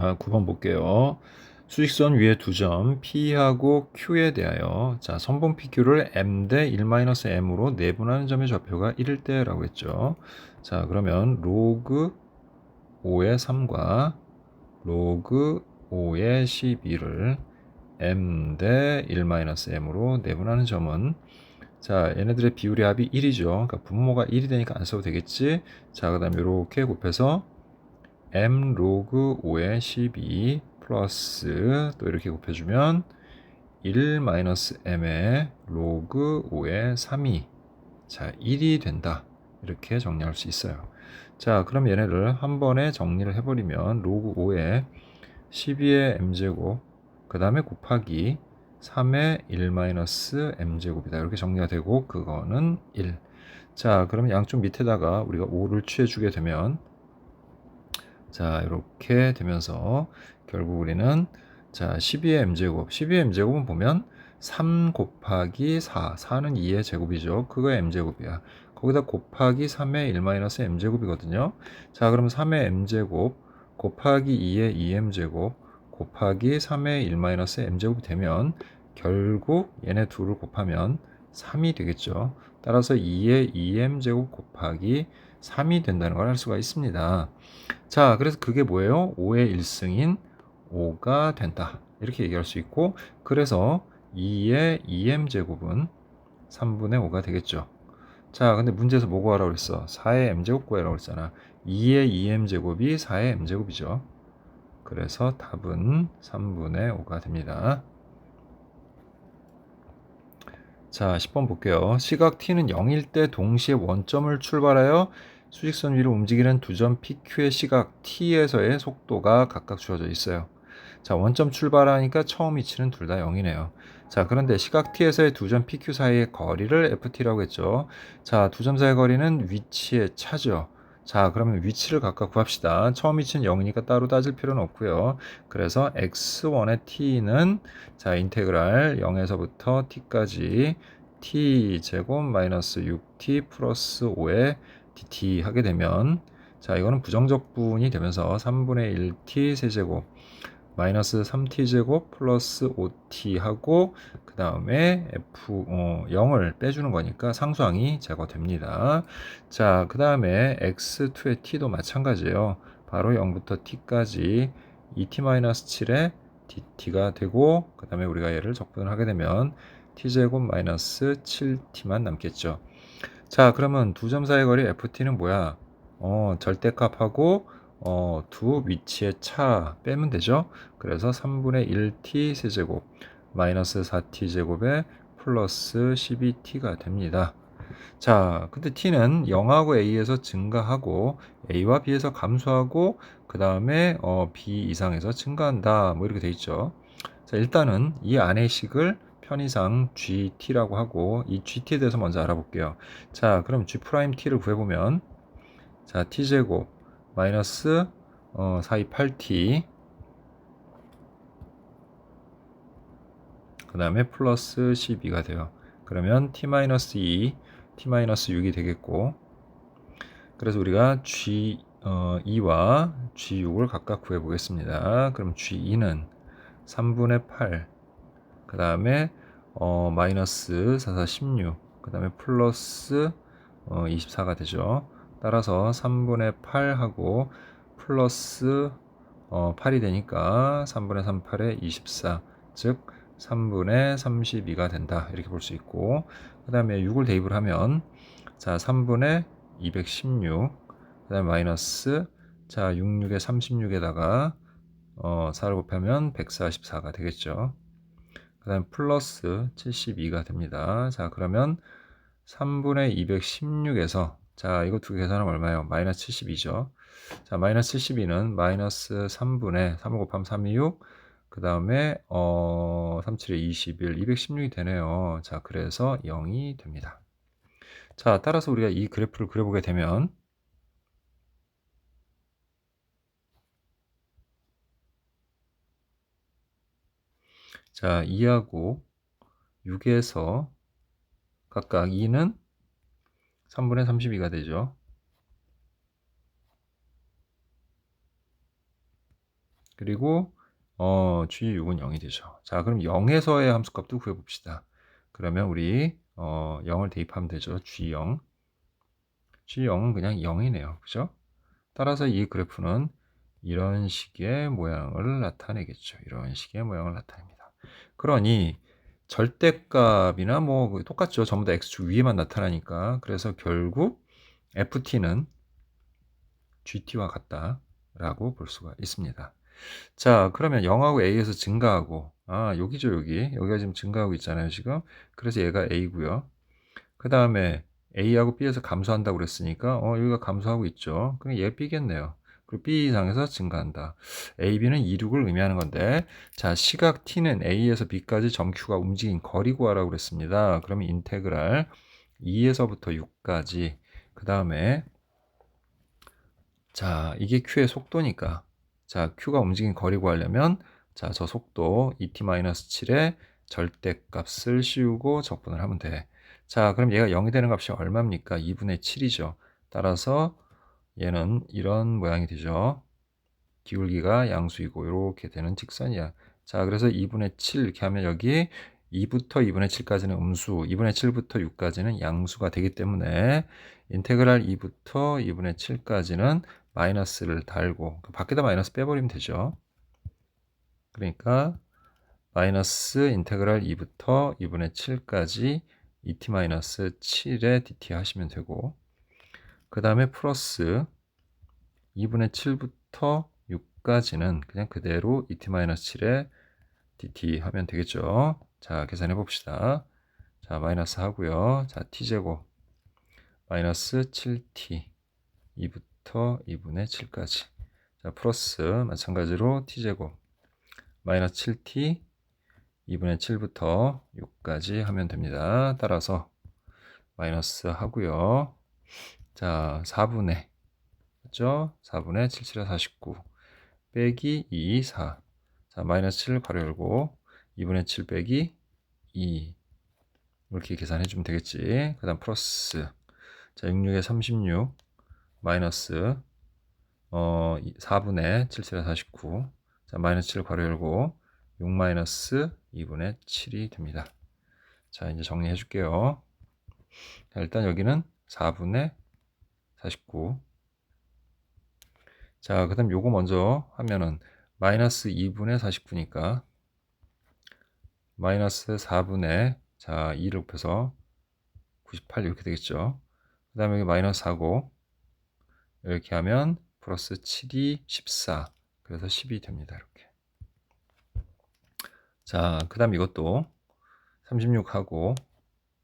자, 9번 볼게요. 수직선 위에 두 점 P하고 Q에 대하여 자, 선분 PQ를 M 대 1-M으로 내분하는 점의 좌표가 1일 때라고 했죠. 자, 그러면 로그 5의 3과 로그 5의 12를 M 대 1-M으로 내분하는 점은 자, 얘네들의 비율의 합이 1이죠. 그러니까 분모가 1이 되니까 안 써도 되겠지. 자, 그 다음에 이렇게 곱해서 m 로그 5의 12 플러스 또 이렇게 곱해주면 1 마이너스 m의 로그 5의 3이 자 1이 된다. 이렇게 정리할 수 있어요. 자, 그럼 얘네를 한 번에 정리를 해버리면 로그 5의 12의 m제곱 그 다음에 곱하기 3의 1 마이너스 m제곱이다. 이렇게 정리가 되고 그거는 1. 자, 그러면 양쪽 밑에다가 우리가 5를 취해주게 되면 자, 이렇게 되면서 결국 우리는 자, 12의 m제곱, 12의 m제곱은 보면 3 곱하기 4, 4는 2의 제곱이죠. 그거의 m제곱이야. 거기다 곱하기 3의 1-m제곱이거든요. 자, 그럼 3의 m제곱 곱하기 2의 2m제곱 곱하기 3의 1-m제곱이 되면 결국 얘네 둘을 곱하면 3이 되겠죠. 따라서 2의 2m제곱 곱하기 3이 된다는 걸 알 수가 있습니다. 자, 그래서 그게 뭐예요? 5의 1승인 5가 된다. 이렇게 얘기할 수 있고, 그래서 2의 2m제곱은 3분의 5가 되겠죠. 자, 근데 문제에서 뭐 구하라고 그랬어? 4의 m제곱 구하라고 그랬잖아. 2의 2m제곱이 4의 m제곱이죠. 그래서 답은 3분의 5가 됩니다. 자, 10번 볼게요. 시각 t는 0일 때 동시에 원점을 출발하여 수직선 위로 움직이는 두 점 PQ의 시각 t에서의 속도가 각각 주어져 있어요. 자, 원점 출발하니까 처음 위치는 둘 다 0이네요. 자, 그런데 시각 t에서의 두 점 PQ 사이의 거리를 FT라고 했죠. 자, 두 점 사이의 거리는 위치의 차죠. 자, 그러면 위치를 각각 구합시다. 처음 위치는 0이니까 따로 따질 필요는 없고요. 그래서 x1의 t는 자, 인테그랄 0에서부터 t까지 t 제곱 마이너스 6t 플러스 5의 dt 하게 되면 자, 이거는 부정적 분이 되면서 3분의 1t 세제곱 마이너스 3t제곱 플러스 5t 하고 그 다음에 0을 빼주는 거니까 상수항이 제거됩니다. 자, 그 다음에 x2의 t도 마찬가지예요. 바로 0부터 t까지 2t-7의 dt가 되고 그 다음에 우리가 얘를 적분을 하게 되면 t제곱 마이너스 7t만 남겠죠. 자, 그러면 두 점 사이 거리 ft는 뭐야? 절대값하고 두 위치의 차 빼면 되죠. 그래서 3분의 1t 세제곱 마이너스 4t 제곱에 플러스 12t가 됩니다. 자, 근데 t는 0하고 a에서 증가하고 a와 b에서 감소하고 그 다음에 b 이상에서 증가한다. 뭐 이렇게 돼 있죠. 자, 일단은 이 안의 식을 편의상 gt라고 하고 이 gt에 대해서 먼저 알아볼게요. 자, 그럼 g't를 구해보면 자, t제곱 마이너스 428t 그 다음에 플러스 12가 돼요. 그러면 t-2 t-6이 되겠고 그래서 우리가 G2와 G6을 각각 구해 보겠습니다. 그럼 G2는 3분의 8, 그 다음에 마이너스 4, 4, 16, 그 다음에 플러스 24가 되죠. 따라서 3분의 8하고 플러스 8이 되니까 3분의 3, 8에 24, 즉 3분의 32가 된다. 이렇게 볼 수 있고 그 다음에 6을 대입을 하면 자 3분의 216, 그 다음에 마이너스 자 66에 36에다가 4를 곱하면 144가 되겠죠. 그 다음에 플러스 72가 됩니다. 자, 그러면 3분의 216에서 자, 이거 두 개 계산하면 얼마예요? 마이너스 72죠. 자, 마이너스 72는 마이너스 3분의 3을 곱하면 3이 6, 그 다음에 37에 21, 216이 되네요. 자, 그래서 0이 됩니다. 자, 따라서 우리가 이 그래프를 그려보게 되면 자, 2하고 6에서 각각 2는 3분의 32가 되죠. 그리고 G6은 0이 되죠. 자, 그럼 0에서의 함수값도 구해봅시다. 그러면 우리 0을 대입하면 되죠. G0은 그냥 0이네요. 그죠? 따라서 이 그래프는 이런 식의 모양을 나타내겠죠. 이런 식의 모양을 나타냅니다. 그러니 절대값이나 뭐 똑같죠. 전부 다 x축 위에만 나타나니까. 그래서 결국 ft는 gt와 같다라고 볼 수가 있습니다. 자, 그러면 0하고 a에서 증가하고, 여기죠, 여기가 지금 증가하고 있잖아요, 지금. 그래서 얘가 a고요. 그 다음에 a하고 b에서 감소한다고 그랬으니까 여기가 감소하고 있죠. 그럼 얘 b겠네요. 그리고 b 이상에서 증가한다. a, b는 이륙을 의미하는 건데, 자, 시각 t는 a에서 b까지 점 q가 움직인 거리 구하라고 그랬습니다. 그러면 인테그랄 2에서부터 6까지, 그 다음에 자, 이게 q의 속도니까, 자, q가 움직인 거리 구하려면, 자, 저 속도 et-7의 절대값을 씌우고 적분을 하면 돼. 자, 그럼 얘가 0이 되는 값이 얼마입니까? 2분의 7이죠. 따라서 얘는 이런 모양이 되죠. 기울기가 양수이고 이렇게 되는 직선이야. 자, 그래서 2분의 7 이렇게 하면 여기 2부터 2분의 7까지는 음수, 2분의 7부터 6까지는 양수가 되기 때문에 인테그랄 2부터 2분의 7까지는 마이너스를 달고 밖에다 마이너스 빼버리면 되죠. 그러니까 마이너스 인테그랄 2부터 2분의 7까지 et-7의 dt 하시면 되고, 그 다음에 플러스 2분의 7부터 6까지는 그냥 그대로 et-7의 dt 하면 되겠죠. 자, 계산해 봅시다. 자, 마이너스 하고요. 자, t제곱 마이너스 7t 2부터 2분의 7까지. 자, 플러스 마찬가지로 t제곱 마이너스 7t 2분의 7부터 6까지 하면 됩니다. 따라서 마이너스 하고요. 자, 4분의 그죠? 4분의 77에 49 빼기 2, 4. 자, 마이너스 7 괄호 열고 2분의 7 빼기 2 이렇게 계산해 주면 되겠지. 그 다음 플러스 자, 66에 36 마이너스 4분의 77에 49 자, 마이너스 7 괄호 열고 6 마이너스 2분의 7이 됩니다. 자, 이제 정리해 줄게요. 자, 일단 여기는 4분의 49 자, 그 다음 요거 먼저 하면은 마이너스 2분의 49니까 마이너스 4분의 자 2를 곱해서 98 이렇게 되겠죠. 그 다음에 여기 마이너스 하고 이렇게 하면 플러스 7이 14 그래서 10이 됩니다. 이렇게. 자, 그 다음 이것도 36하고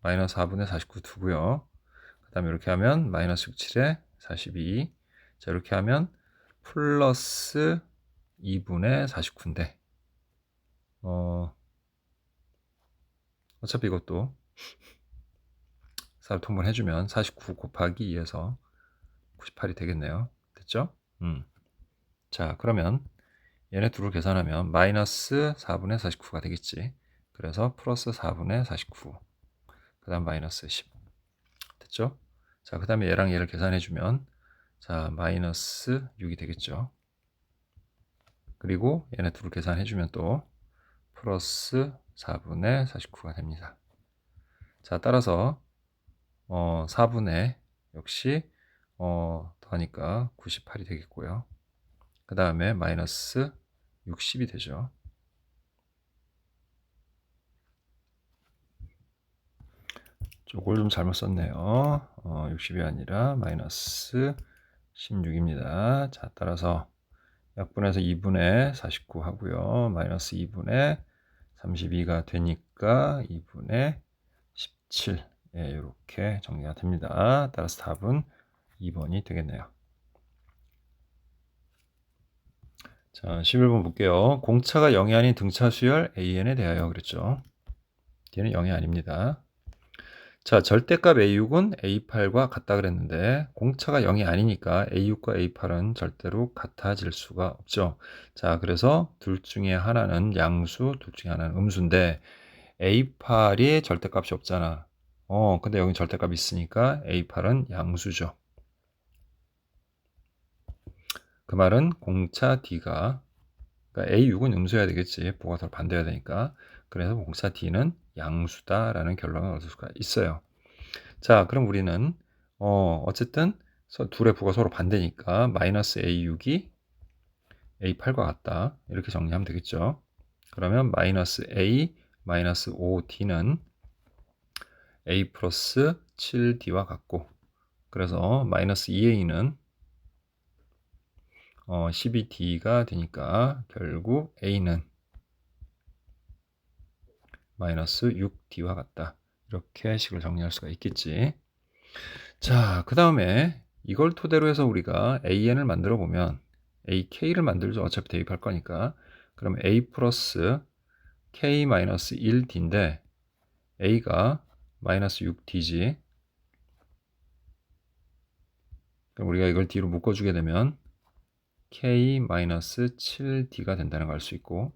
마이너스 4분의 49 두고요. 그 다음에 이렇게 하면 마이너스 67에 42 자, 이렇게 하면 플러스 2분의 49인데 어차피 이것도 4를 통분해주면 49 곱하기 2에서 98이 되겠네요. 됐죠? 자, 그러면 얘네 둘을 계산하면 마이너스 4분의 49가 되겠지. 그래서 플러스 4분의 49. 그 다음 마이너스 10. 됐죠? 자, 그 다음에 얘랑 얘를 계산해주면 자, 마이너스 6이 되겠죠. 그리고 얘네 둘을 계산해주면 또 플러스 4분의 49가 됩니다. 자, 따라서 4분의 역시 더하니까 98이 되겠고요. 그 다음에 마이너스 60이 되죠. 저걸 좀 잘못 썼네요. 60이 아니라 마이너스 16입니다. 자, 따라서 약분해서 2분의 49 하고요. 마이너스 2분의 32가 되니까 2분의 17 예, 이렇게 정리가 됩니다. 따라서 답은 2번이 되겠네요. 자, 11번 볼게요. 공차가 0이 아닌 등차 수열 AN에 대하여 그랬죠. 뒤는 0이 아닙니다. 자, 절대값 A6은 A8과 같다 그랬는데 공차가 0이 아니니까 A6과 A8은 절대로 같아질 수가 없죠. 자, 그래서 둘 중에 하나는 양수, 둘 중에 하나는 음수인데 A8이 절대값이 없잖아. 근데 여기 절대값이 있으니까 A8은 양수죠. 그 말은 공차 D가 그러니까 A6은 음수여야 되겠지. 보가 서로 반대해야 되니까. 그래서 공차 D는 양수다라는 결론을 얻을 수가 있어요. 자, 그럼 우리는 어쨌든 둘의 부가 서로 반대니까 마이너스 A6이 A8과 같다. 이렇게 정리하면 되겠죠. 그러면 마이너스 A 마이너스 5D는 A 플러스 7D와 같고, 그래서 마이너스 2A는 12D가 되니까 결국 A는 마이너스 6D와 같다. 이렇게 식을 정리할 수가 있겠지. 자, 그 다음에 이걸 토대로 해서 우리가 AN을 만들어 보면 AK를 만들죠. 어차피 대입할 거니까. 그럼 A 플러스 K 마이너스 1D인데 A가 마이너스 6D지. 그럼 우리가 이걸 D로 묶어주게 되면 K 마이너스 7D가 된다는 걸 알 수 있고,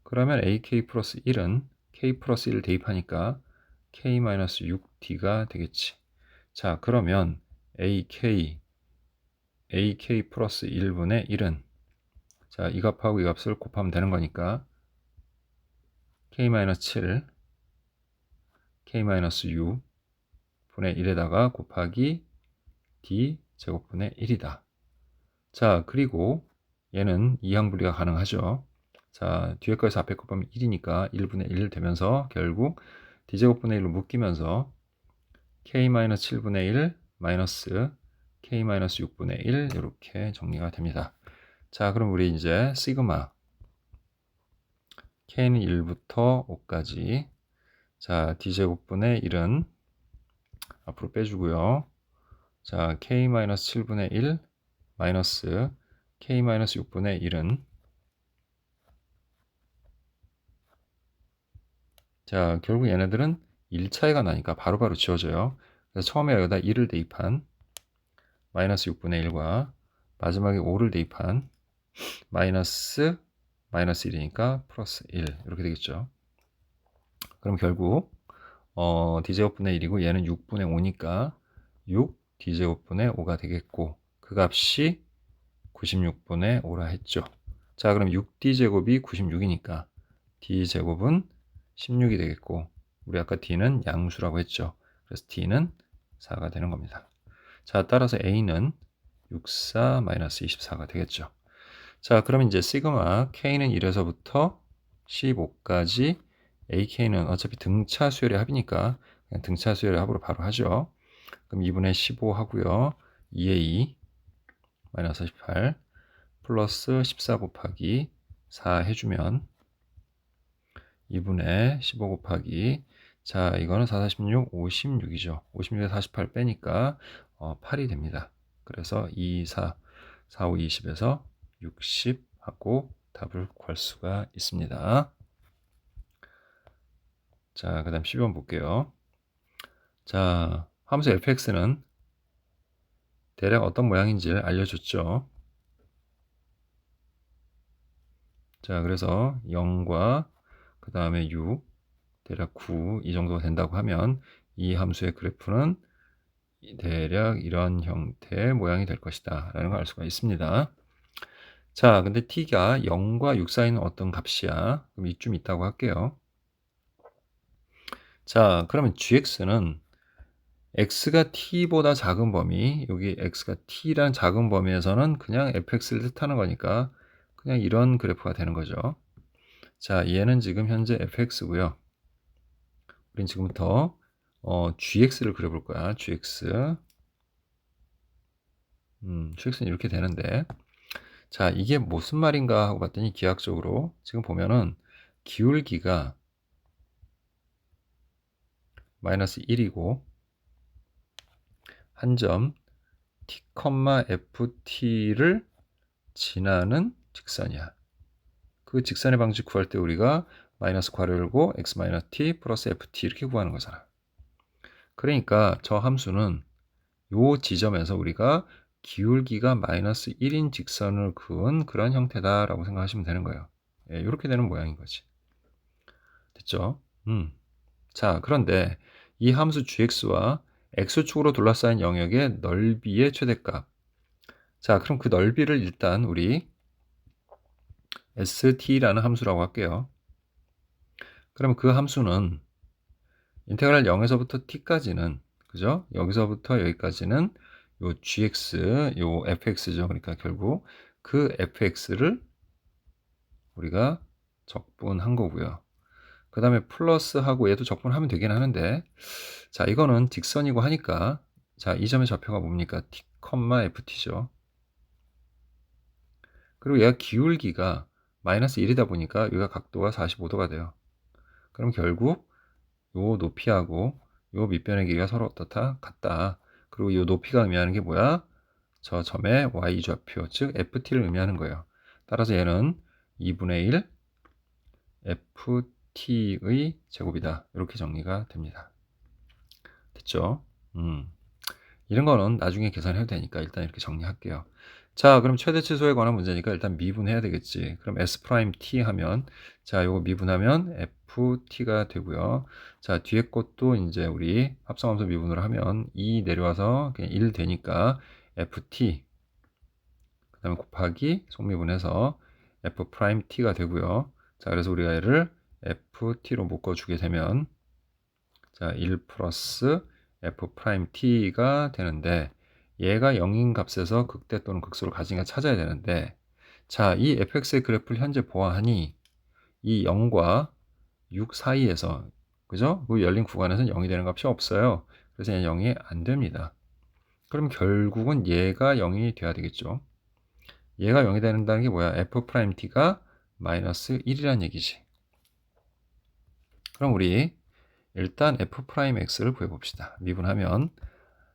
그러면 AK 플러스 1은 K 플러스 1을 대입하니까 K 마이너스 6D가 되겠지. 자, 그러면 AK 플러스 1분의 1은 자, 이 값하고 이 값을 곱하면 되는 거니까 K 마이너스 7 K 마이너스 6 분의 1에다가 곱하기 D 제곱분의 1이다. 자, 그리고 얘는 이항분리가 가능하죠. 자, 뒤에 거에서 앞에 거 보면 1이니까 1분의 1 되면서 결국 D제곱분의 1로 묶이면서 K-7분의 1 마이너스 K-6분의 1 이렇게 정리가 됩니다. 자, 그럼 우리 이제 시그마 K는 1부터 5까지 자, D제곱분의 1은 앞으로 빼주고요. 자, K-7분의 1 마이너스 K-6분의 1은 자, 결국 얘네들은 1차이가 나니까 바로바로 지워져요. 그래서 처음에 여기다 1을 대입한 마이너스 6분의 1과 마지막에 5를 대입한 마이너스 1이니까 플러스 1 이렇게 되겠죠. 그럼 결국 D제곱분의 1이고 얘는 6분의 5니까 6 D제곱분의 5가 되겠고 그 값이 96분의 5라 했죠. 자, 그럼 6D제곱이 96이니까 D제곱은 16이 되겠고 우리 아까 D는 양수라고 했죠. 그래서 D는 4가 되는 겁니다. 자, 따라서 A는 64 마이너스 24가 되겠죠. 자, 그럼 이제 시그마 K는 1에서부터 15까지 AK는 어차피 등차 수열의 합이니까 그냥 등차 수열의 합으로 바로 하죠. 그럼 2분의 15 하고요. 2A 마이너스 18 플러스 14 곱하기 4 해주면 2분의 15 곱하기 자, 이거는 4, 46, 56이죠. 56에 48 빼니까 8이 됩니다. 그래서 2, 4, 4, 5, 20에서 60 하고 답을 구할 수가 있습니다. 자, 그 다음 12번 볼게요. 자, 함수 fx는 대략 어떤 모양인지를 알려줬죠. 자, 그래서 0과 그 다음에 6, 대략 9 이 정도가 된다고 하면 이 함수의 그래프는 대략 이런 형태의 모양이 될 것이다 라는 걸 알 수가 있습니다. 자, 근데 t가 0과 6 사이는 어떤 값이야? 그럼 이쯤 있다고 할게요. 자, 그러면 gx는 x가 t보다 작은 범위, 여기 x가 t라는 작은 범위에서는 그냥 fx를 뜻하는 거니까 그냥 이런 그래프가 되는 거죠. 자, 얘는 지금 현재 fx고요. 우린 지금부터 gx를 그려볼 거야. gx. gx는 이렇게 되는데 자, 이게 무슨 말인가 하고 봤더니 기하학적으로 지금 보면은 기울기가 마이너스 1이고 한 점 t, ft를 지나는 직선이야. 그 직선의 방식 구할 때 우리가 마이너스 괄호 열고 x 마이너스 t 플러스 ft 이렇게 구하는 거잖아. 그러니까 저 함수는 요 지점에서 우리가 기울기가 마이너스 1인 직선을 그은 그런 형태다라고 생각하시면 되는 거예요. 예, 이렇게 되는 모양인 거지. 됐죠? 자, 그런데 이 함수 gx와 x축으로 둘러싸인 영역의 넓이의 최대값. 자, 그럼 그 넓이를 일단 우리 st라는 함수라고 할게요. 그러면 그 함수는 인테그랄 0에서부터 t까지는, 그죠? 여기서부터 여기까지는 요 gx, 요 fx죠. 그러니까 결국 그 fx를 우리가 적분한 거고요. 그 다음에 플러스하고 얘도 적분하면 되긴 하는데, 자, 이거는 직선이고 하니까, 자, 이 점의 좌표가 뭡니까? t, ft죠. 그리고 얘가 기울기가 마이너스 1이다 보니까 여기가 각도가 45도가 돼요. 그럼 결국 요 높이하고 요 밑변의 길이가 서로 어떻다? 같다. 그리고 요 높이가 의미하는 게 뭐야? 저 점의 y 좌표, 즉 ft를 의미하는 거예요. 따라서 얘는 2분의 1 ft의 제곱이다. 이렇게 정리가 됩니다. 됐죠? 이런 거는 나중에 계산해도 되니까 일단 이렇게 정리할게요. 자, 그럼 최대치수에 관한 문제니까 일단 미분해야 되겠지. 그럼 s'(t) 하면, 자, 요거 미분하면 ft가 되고요. 자, 뒤에 것도 이제 우리 합성함수 미분으로 하면 2 내려와서 그냥 1 되니까 ft, 그 다음에 곱하기 속미분해서 f't가 되고요. 자, 그래서 우리가 얘를 ft로 묶어주게 되면, 자, 1 플러스 f't가 되는데, 얘가 0인 값에서 극대 또는 극소를 가진가 찾아야 되는데, 자, 이 fx의 그래프를 현재 보아하니 이 0과 6 사이에서, 그죠? 그 열린 구간에서는 0이 되는 값이 없어요. 그래서 얘는 0이 안 됩니다. 그럼 결국은 얘가 0이 돼야 되겠죠. 얘가 0이 된다는 게 뭐야? f't가 마이너스 1이란 얘기지. 그럼 우리 일단 f'x를 구해봅시다. 미분하면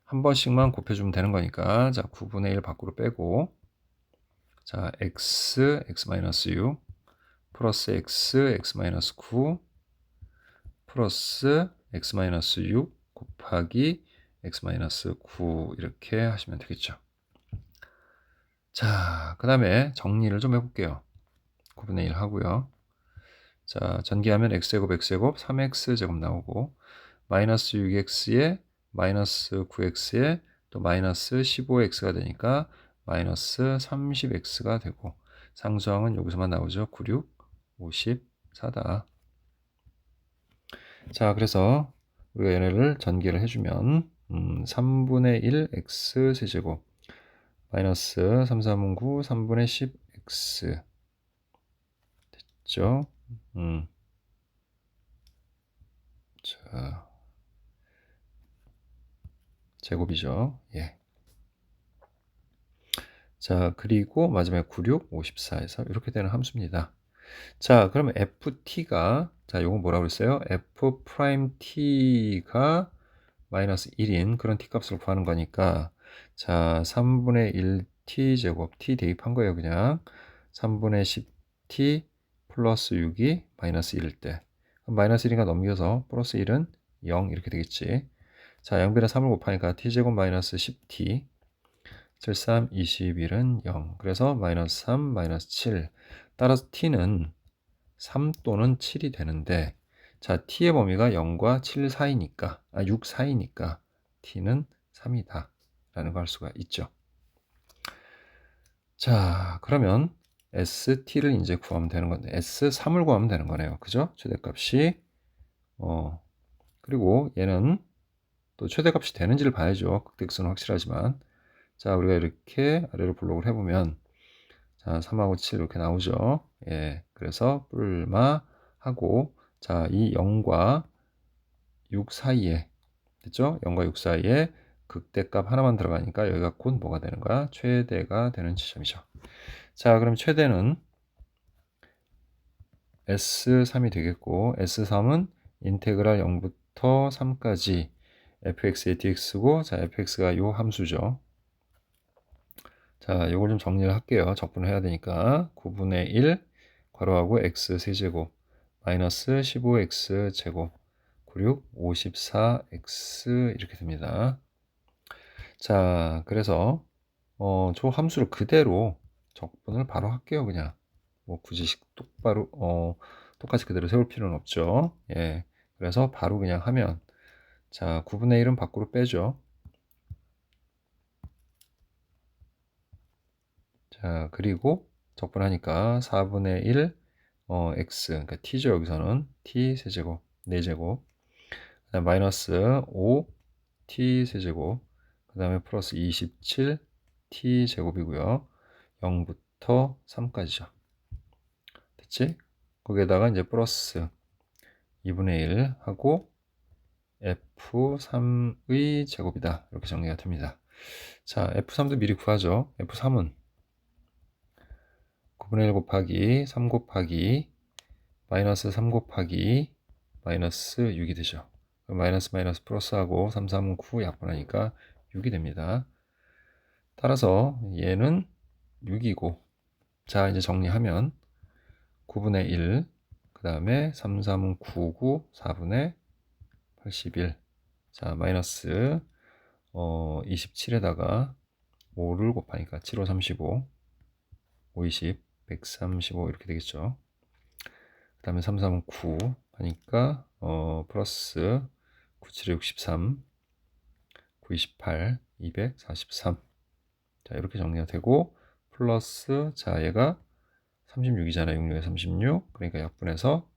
한 번씩만 곱해주면 되는 거니까, 자, 9분의 1 밖으로 빼고, 자, x-6 플러스 x-9 플러스 x-6 곱하기 x-9 이렇게 하시면 되겠죠. 자, 그 다음에 정리를 좀 해볼게요. 9분의 1 하고요. 자, 전개하면 x제곱 x제곱 3x제곱 나오고, 마이너스 6x에 마이너스 9x에 또 마이너스 15x가 되니까 마이너스 30x가 되고, 상수항은 여기서만 나오죠. 96, 54다. 자, 그래서 우리가 얘네를 전개를 해주면 3분의 1 x 세제곱 마이너스 3, 3은 9, 3분의 10 x 됐죠? 자, 제곱이죠. 예. 자, 그리고 마지막에 96, 54에서 이렇게 되는 함수입니다. 자, 그러면 ft가, 자, 요건 뭐라고 그랬어요? f't가 마이너스 1인 그런 t값을 구하는 거니까, 자, 3분의 1t제곱, t 대입한 거예요, 그냥. 3분의 10t 플러스 6이 마이너스 1일 때. 그럼 마이너스 1인가 넘겨서 플러스 1은 0 이렇게 되겠지. 자, 0분의 3을 곱하니까 t제곱 마이너스 10t 7, 3, 21은 0. 그래서 마이너스 3, 마이너스 7. 따라서 t는 3 또는 7이 되는데, 자, t의 범위가 0과 7 사이니까, 6 사이니까 t는 3이다. 라는 걸 알 수가 있죠. 자, 그러면 st를 이제 구하면 되는 건데, s3을 구하면 되는 거네요. 그죠? 최대값이. 그리고 얘는 또 최대값이 되는지를 봐야죠. 극대극소는 확실하지만. 자, 우리가 이렇게 아래로 블록을 해보면, 자, 3하고 7 이렇게 나오죠. 예. 그래서 뿔마 하고, 자, 이 0과 6 사이에, 됐죠? 0과 6 사이에 극대값 하나만 들어가니까 여기가 곧 뭐가 되는 거야? 최대가 되는 지점이죠. 자, 그럼 최대는 S3이 되겠고, S3은 인테그랄 0부터 3까지 fx의 dx고, 자, fx가 요 함수죠. 자, 이걸 좀 정리를 할게요. 적분을 해야 되니까 9분의 1 괄호하고 x 세제곱 마이너스 15x 제곱 96 54x 이렇게 됩니다. 자, 그래서 저 함수를 그대로 적분을 바로 할게요. 그냥 뭐 굳이 똑바로 똑같이 그대로 세울 필요는 없죠. 예, 그래서 바로 그냥 하면, 자, 9분의 1은 밖으로 빼죠. 자, 그리고 적분하니까 4분의 1 x, 그러니까 t죠. 여기서는 t 세제곱 4제곱, 그 다음 마이너스 5 t 세제곱, 그 다음에 플러스 27 t 제곱이고요. 0부터 3까지죠. 됐지? 거기에다가 이제 플러스 2분의 1 하고 F3의 제곱이다. 이렇게 정리가 됩니다. 자, F3도 미리 구하죠. F3은 9분의 1 곱하기 3 곱하기 마이너스 3 곱하기 마이너스 6이 되죠. 마이너스 마이너스 플러스하고 3, 3은 9 약분하니까 6이 됩니다. 따라서 얘는 6이고, 자 이제 정리하면 9분의 1, 그 다음에 3, 3은 9, 9, 4분의 81, 자 마이너스 27에다가 5를 곱하니까 7, 5, 35, 5, 20, 135 이렇게 되겠죠. 그 다음에 3, 3은 9 하니까 플러스 9, 7에 63, 9, 28, 243. 자 이렇게 정리가 되고, 플러스 자 얘가 36이잖아요. 66에 36, 그러니까 약분해서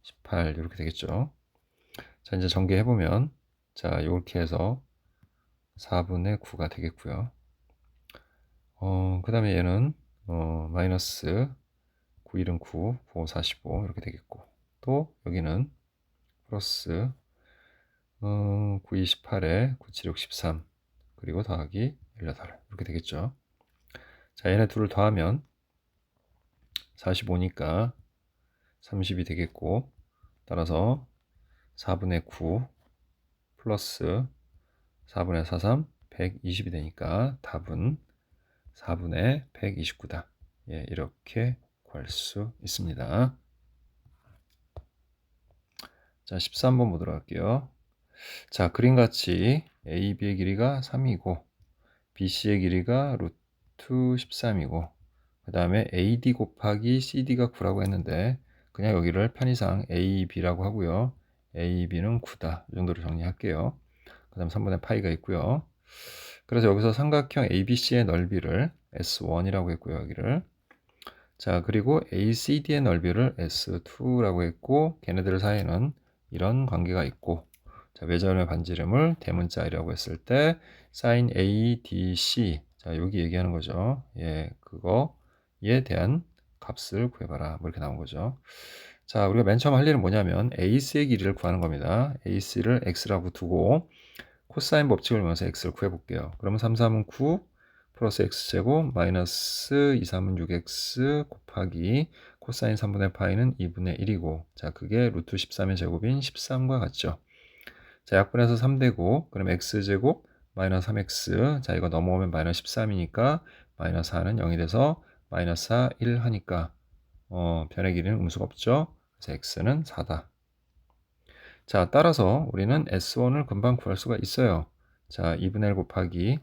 18 이렇게 되겠죠. 자 이제 전개해보면, 자 이렇게 해서 4분의 9가 되겠고요. 그 다음에 얘는 마이너스 9, 1은 9, 9, 45 이렇게 되겠고, 또 여기는 플러스 9, 28에 9, 7, 63, 그리고 더하기 18 이렇게 되겠죠. 자 얘네 둘을 더하면 45니까 30이 되겠고, 따라서 4분의 9 플러스 4분의 4, 3, 120이 되니까 답은 4분의 129다. 예, 이렇게 구할 수 있습니다. 자, 13번 보도록 할게요. 자, 그림같이 AB의 길이가 3이고 BC의 길이가 루트 13이고, 그 다음에 AD 곱하기 CD가 9라고 했는데 그냥 여기를 편의상 AB라고 하고요. AB는 9다. 이 정도로 정리할게요. 그 다음 3분의 파이가 있고요. 그래서 여기서 삼각형 ABC의 넓이를 S1이라고 했고요. 여기를. 자, 그리고 ACD의 넓이를 S2라고 했고, 걔네들 사이에는 이런 관계가 있고, 자, 외전의 반지름을 대문자이라고 했을 때 sin ADC, 자, 여기 얘기하는 거죠. 예, 그거에 대한 값을 구해봐라. 뭐 이렇게 나온 거죠. 자, 우리가 맨 처음 할 일은 뭐냐면 AC의 길이를 구하는 겁니다. AC를 X라고 두고 코사인 법칙을 이용해서 x를 구해볼게요. 그러면 3, 3은 9 플러스 x제곱 마이너스 2, 3은 6x 곱하기 코사인 3분의 파이는 2분의 1이고, 자 그게 루트 13의 제곱인 13과 같죠. 자 약분해서 3되고, 그럼 x제곱 마이너스 3x, 자 이거 넘어오면 마이너스 13이니까 마이너스 4는 0이 돼서 마이너스 4, 1 하니까 변의 길이는 음수가 없죠. 그래서 x는 4다. 자, 따라서 우리는 S1을 금방 구할 수가 있어요. 자, 2분의 1 곱하기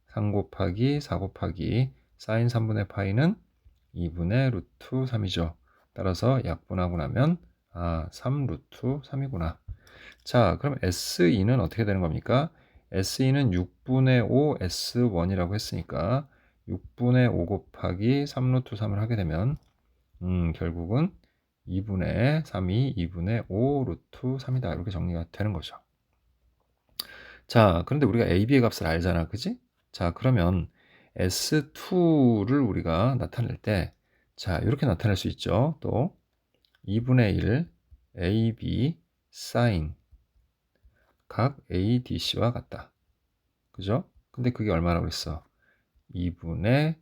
3 곱하기 4 곱하기 사인 3분의 파이는 2분의 루트 3이죠. 따라서 약분하고 나면 3 루트 3이구나. 자, 그럼 S2는 어떻게 되는 겁니까? S2는 6분의 5 S1이라고 했으니까 6분의 5 곱하기 3 루트 3을 하게 되면 결국은 2분의 3이 2분의 5 루트 3이다. 이렇게 정리가 되는 거죠. 자, 그런데 우리가 AB의 값을 알잖아. 그지? 자, 그러면 S2를 우리가 나타낼 때, 자, 이렇게 나타낼 수 있죠. 또 2분의 1 AB 사인 각 ADC와 같다. 그죠? 근데 그게 얼마라고 그랬어? 2분의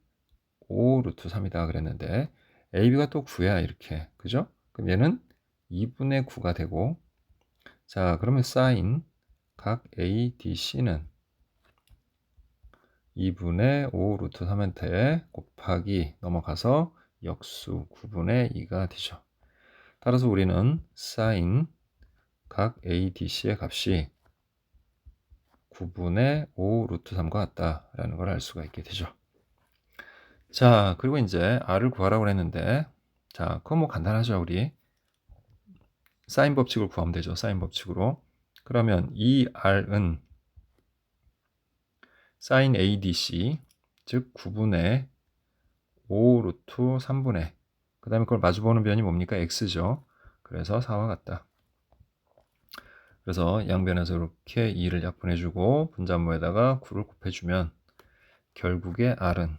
5 루트 3이다 그랬는데 AB가 또 9야 이렇게. 그죠? 그럼 얘는 2분의 9가 되고, 자 그러면 사인 각 ADC는 2분의 5 루트 3한테 곱하기 넘어가서 역수 9분의 2가 되죠. 따라서 우리는 사인 각 ADC의 값이 9분의 5 루트 3과 같다라는 걸 알 수가 있게 되죠. 자, 그리고 이제 R을 구하라고 했는데, 자, 그건 뭐 간단하죠. 우리 사인 법칙을 구하면 되죠. 사인 법칙으로. 그러면 이 R은 사인 ADC, 즉 9분의 5 루트 3분의 그 다음에 그걸 마주보는 변이 뭡니까? x죠. 그래서 4와 같다. 그래서 양변에서 이렇게 2를 약분해주고 분자모에다가 9를 곱해주면 결국에 r은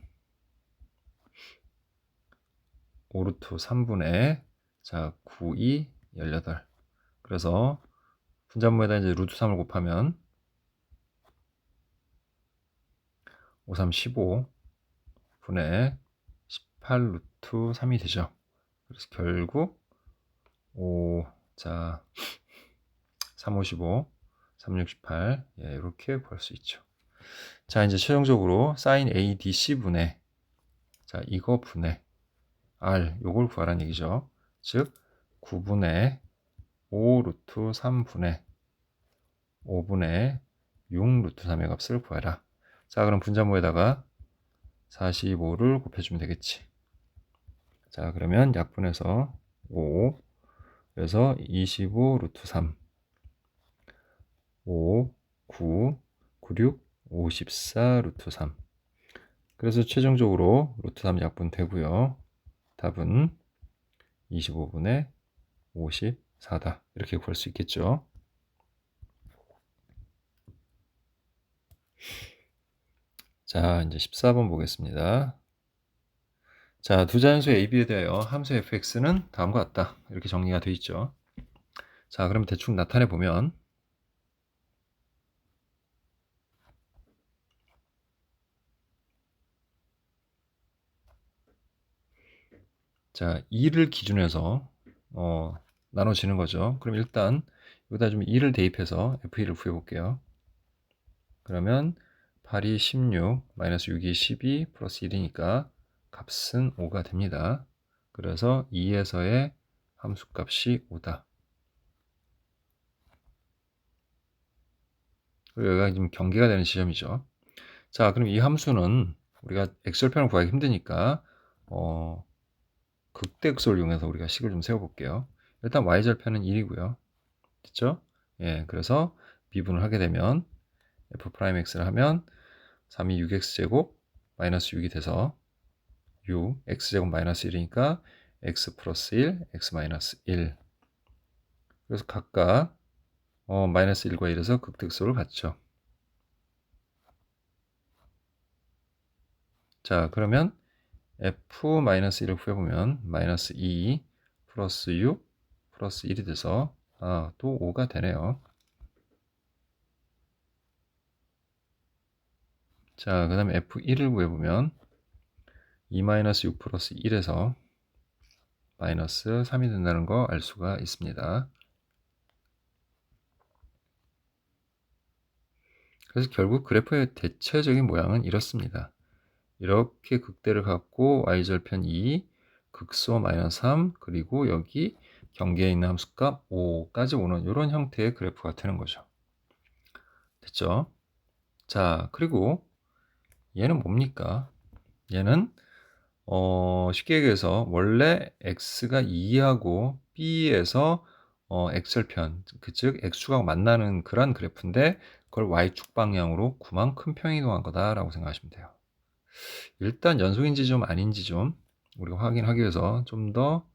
5 루트 3분의 자 9, 2, 18 그래서 분자모에다 이제 루트 3을 곱하면 5, 3, 15 분의 18 루트 3이 되죠. 그래서 결국 5, 자 3, 5, 15, 3, 6, 18 예, 이렇게 구할 수 있죠. 자 이제 최종적으로 sin ADC 분의 자 이거 분의 R 요걸 구하라는 얘기죠. 즉 9분의 5 루트 3분의 5분의 6 루트 3의 값을 구해라. 자 그럼 분자모에다가 45를 곱해주면 되겠지. 자 그러면 약분해서 5 그래서 25 루트 3 5 9 96 54 루트 3 그래서 최종적으로 루트 3 약분 되고요. 답은 25분의 54다. 이렇게 구할 수 있겠죠. 자, 이제 14번 보겠습니다. 자, 두 자연수 A, B에 대하여 함수 fx는 다음과 같다. 이렇게 정리가 되어 있죠. 자, 그럼 대충 나타내 보면 자, 2를 기준해서 나눠지는 거죠. 그럼 일단 여기다 좀 2를 대입해서 f2를 구해 볼게요. 그러면 8이 16, 마이너스 6이 12, 플러스 1이니까 값은 5가 됩니다. 그래서 2에서의 함수값이 5다. 그리고 여기가 지금 경계가 되는 지점이죠. 자, 그럼 이 함수는 우리가 x절편을 구하기 힘드니까 극대극소를 이용해서 우리가 식을 좀 세워볼게요. 일단 y절편은 1이고요. 됐죠? 예, 그래서 미분을 하게 되면 f'x를 하면 3이 6x제곱 마이너스 6이 돼서 6, x제곱 마이너스 1이니까 x 플러스 1, x 마이너스 1 그래서 각각 마이너스 1과 1에서 극대극소를 갖죠. 자, 그러면 f-1을 구해보면 마이너스 2 플러스 6 플러스 1이 돼서 또 5가 되네요. 자, 그 다음에 f1을 구해보면 2-6 플러스 1에서 마이너스 3이 된다는 거 알 수가 있습니다. 그래서 결국 그래프의 대체적인 모양은 이렇습니다. 이렇게 극대를 갖고 y절편 2, 극소 마이너스 3, 그리고 여기 경계에 있는 함수값 5까지 오는 이런 형태의 그래프가 되는 거죠. 됐죠? 자, 그리고 얘는 뭡니까? 얘는 쉽게 얘기해서 원래 x가 2하고 b에서 x절편, 즉 x축하고 만나는 그런 그래프인데 그걸 y축 방향으로 그만큼 평이동한 거다라고 생각하시면 돼요. 일단 연속인지 좀 아닌지 좀 우리가 확인하기 위해서 좀 더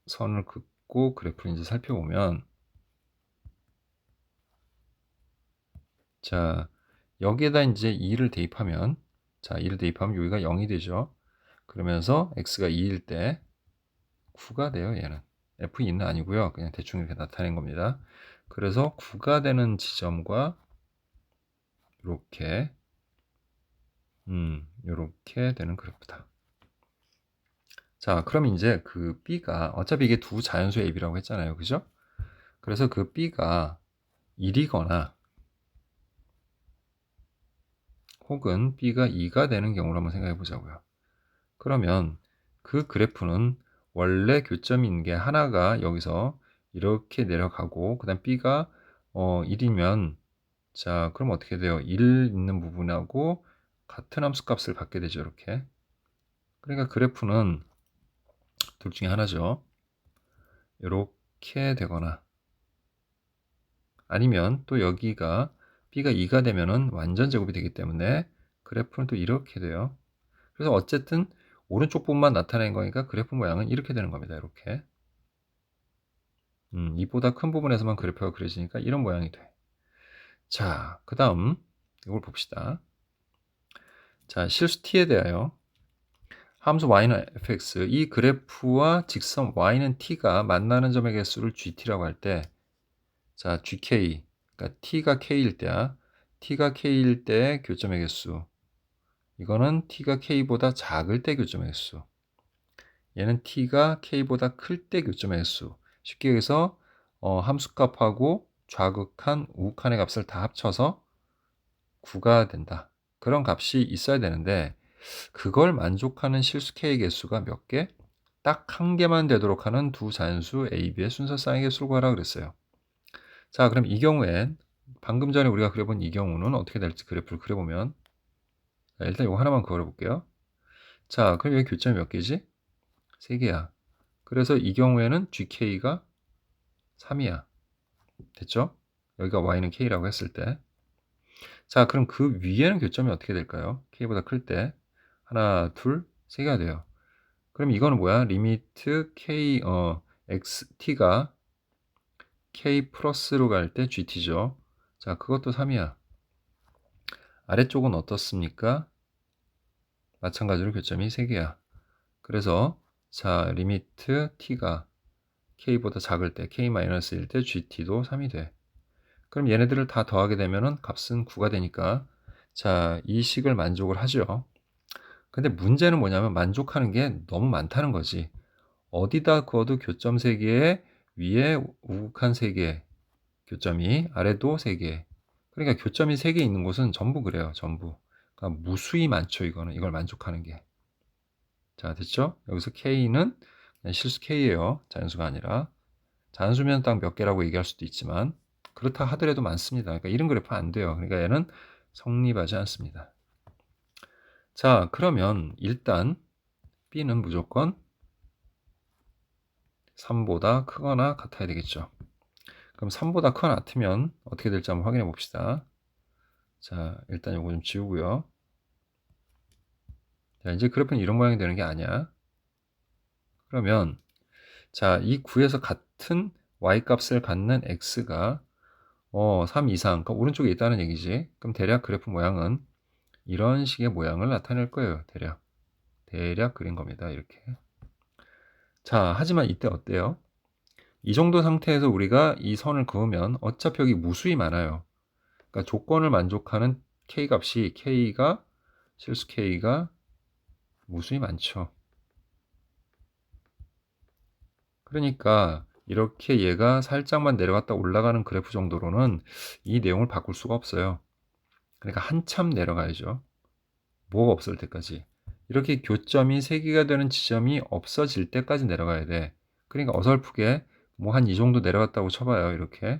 선을 긋고 그래프를 이제 살펴보면 자 여기에다 이제 2를 대입하면 자 2를 대입하면 여기가 0이 되죠. 그러면서 x가 2일 때 9가 돼요. 얘는 f2는 아니고요. 그냥 대충 이렇게 나타낸 겁니다. 그래서 9가 되는 지점과 이렇게 이렇게 되는 그래프다. 자, 그럼 이제 그 b가 어차피 이게 두 자연수 ab라고 했잖아요. 그죠? 그래서 그 b가 1이거나 혹은 b가 2가 되는 경우를 한번 생각해 보자고요. 그러면 그 그래프는 원래 교점인 게 하나가 여기서 이렇게 내려가고 그 다음 b가 1이면 자 그럼 어떻게 돼요? 1 있는 부분하고 같은 함수값을 갖게 되죠. 이렇게. 그러니까 그래프는 둘 중에 하나죠. 이렇게 되거나 아니면 또 여기가 b가 2가 되면은 완전 제곱이 되기 때문에 그래프는 또 이렇게 돼요. 그래서 어쨌든 오른쪽 부분만 나타낸 거니까 그래프 모양은 이렇게 되는 겁니다. 이렇게. 이보다 큰 부분에서만 그래프가 그려지니까 이런 모양이 돼. 자, 그 다음 이걸 봅시다. 자, 실수 t에 대하여 함수 y는 fx, 이 그래프와 직선 y는 t가 만나는 점의 개수를 gt라고 할 때, 자, gk, 그러니까 t가 k일 때야. t가 k일 때 교점의 개수. 이거는 t가 k보다 작을 때 교점의 개수. 얘는 t가 k보다 클 때 교점의 개수. 쉽게 얘기해서 함수값하고 좌극한 우극한의 값을 다 합쳐서 9가 된다. 그런 값이 있어야 되는데 그걸 만족하는 실수 k의 개수가 몇 개? 딱 한 개만 되도록 하는 두 잔수 a, b의 순서 쌍의 개수를 구하라 그랬어요. 자, 그럼 이 경우엔 방금 전에 우리가 그려본 이 경우는 어떻게 될지 그래프를 그려보면, 자, 일단 이거 하나만 그려볼게요. 자, 그럼 여기 교점이 몇 개지? 3개야. 그래서 이 경우에는 gk가 3이야. 됐죠? 여기가 y는 k라고 했을 때. 자, 그럼 그 위에는 교점이 어떻게 될까요? k보다 클 때. 하나, 둘, 3개가 돼요. 그럼 이거는 뭐야? 리미트 k, t가 k 플러스로 갈 때 gt죠. 자, 그것도 3이야. 아래쪽은 어떻습니까? 마찬가지로 교점이 3개야. 그래서 자, 리미트 t가 k보다 작을 때 k-1일 때 gt도 3이 돼. 그럼 얘네들을 다 더하게 되면은 값은 9가 되니까 자, 이 식을 만족을 하죠. 근데 문제는 뭐냐면 만족하는 게 너무 많다는 거지. 어디다 그어도 교점 3개에 위에 우극한 3개 교점이 아래도 3개. 그러니까 교점이 3개 있는 곳은 전부 그래요. 전부. 그러니까 무수히 많죠. 이거는 이걸 만족하는 게. 자, 됐죠? 여기서 K는 그냥 실수 K예요. 자연수가 아니라. 자연수면 딱 몇 개라고 얘기할 수도 있지만 그렇다 하더라도 많습니다. 그러니까 이런 그래프 안 돼요. 그러니까 얘는 성립하지 않습니다. 자, 그러면 일단 B는 무조건 3보다 크거나 같아야 되겠죠. 그럼 3보다 크거나 같으면 어떻게 될지 한번 확인해 봅시다. 자, 일단 이거 좀 지우고요. 자, 이제 그래프는 이런 모양이 되는 게 아니야. 그러면 자, 이 구에서 같은 y값을 갖는 x가 3 이상, 그러니까 오른쪽에 있다는 얘기지. 그럼 대략 그래프 모양은 이런 식의 모양을 나타낼 거예요. 대략 그린 겁니다. 이렇게. 자, 하지만 이때 어때요? 이 정도 상태에서 우리가 이 선을 그으면 어차피 여기 무수히 많아요. 그러니까 조건을 만족하는 k 값이 실수 k가 무수히 많죠. 그러니까 이렇게 얘가 살짝만 내려갔다 올라가는 그래프 정도로는 이 내용을 바꿀 수가 없어요. 그러니까 한참 내려가야죠. 뭐가 없을 때까지. 이렇게 교점이 3개가 되는 지점이 없어질 때까지 내려가야 돼. 그러니까 어설프게 뭐 한 이 정도 내려갔다고 쳐봐요. 이렇게.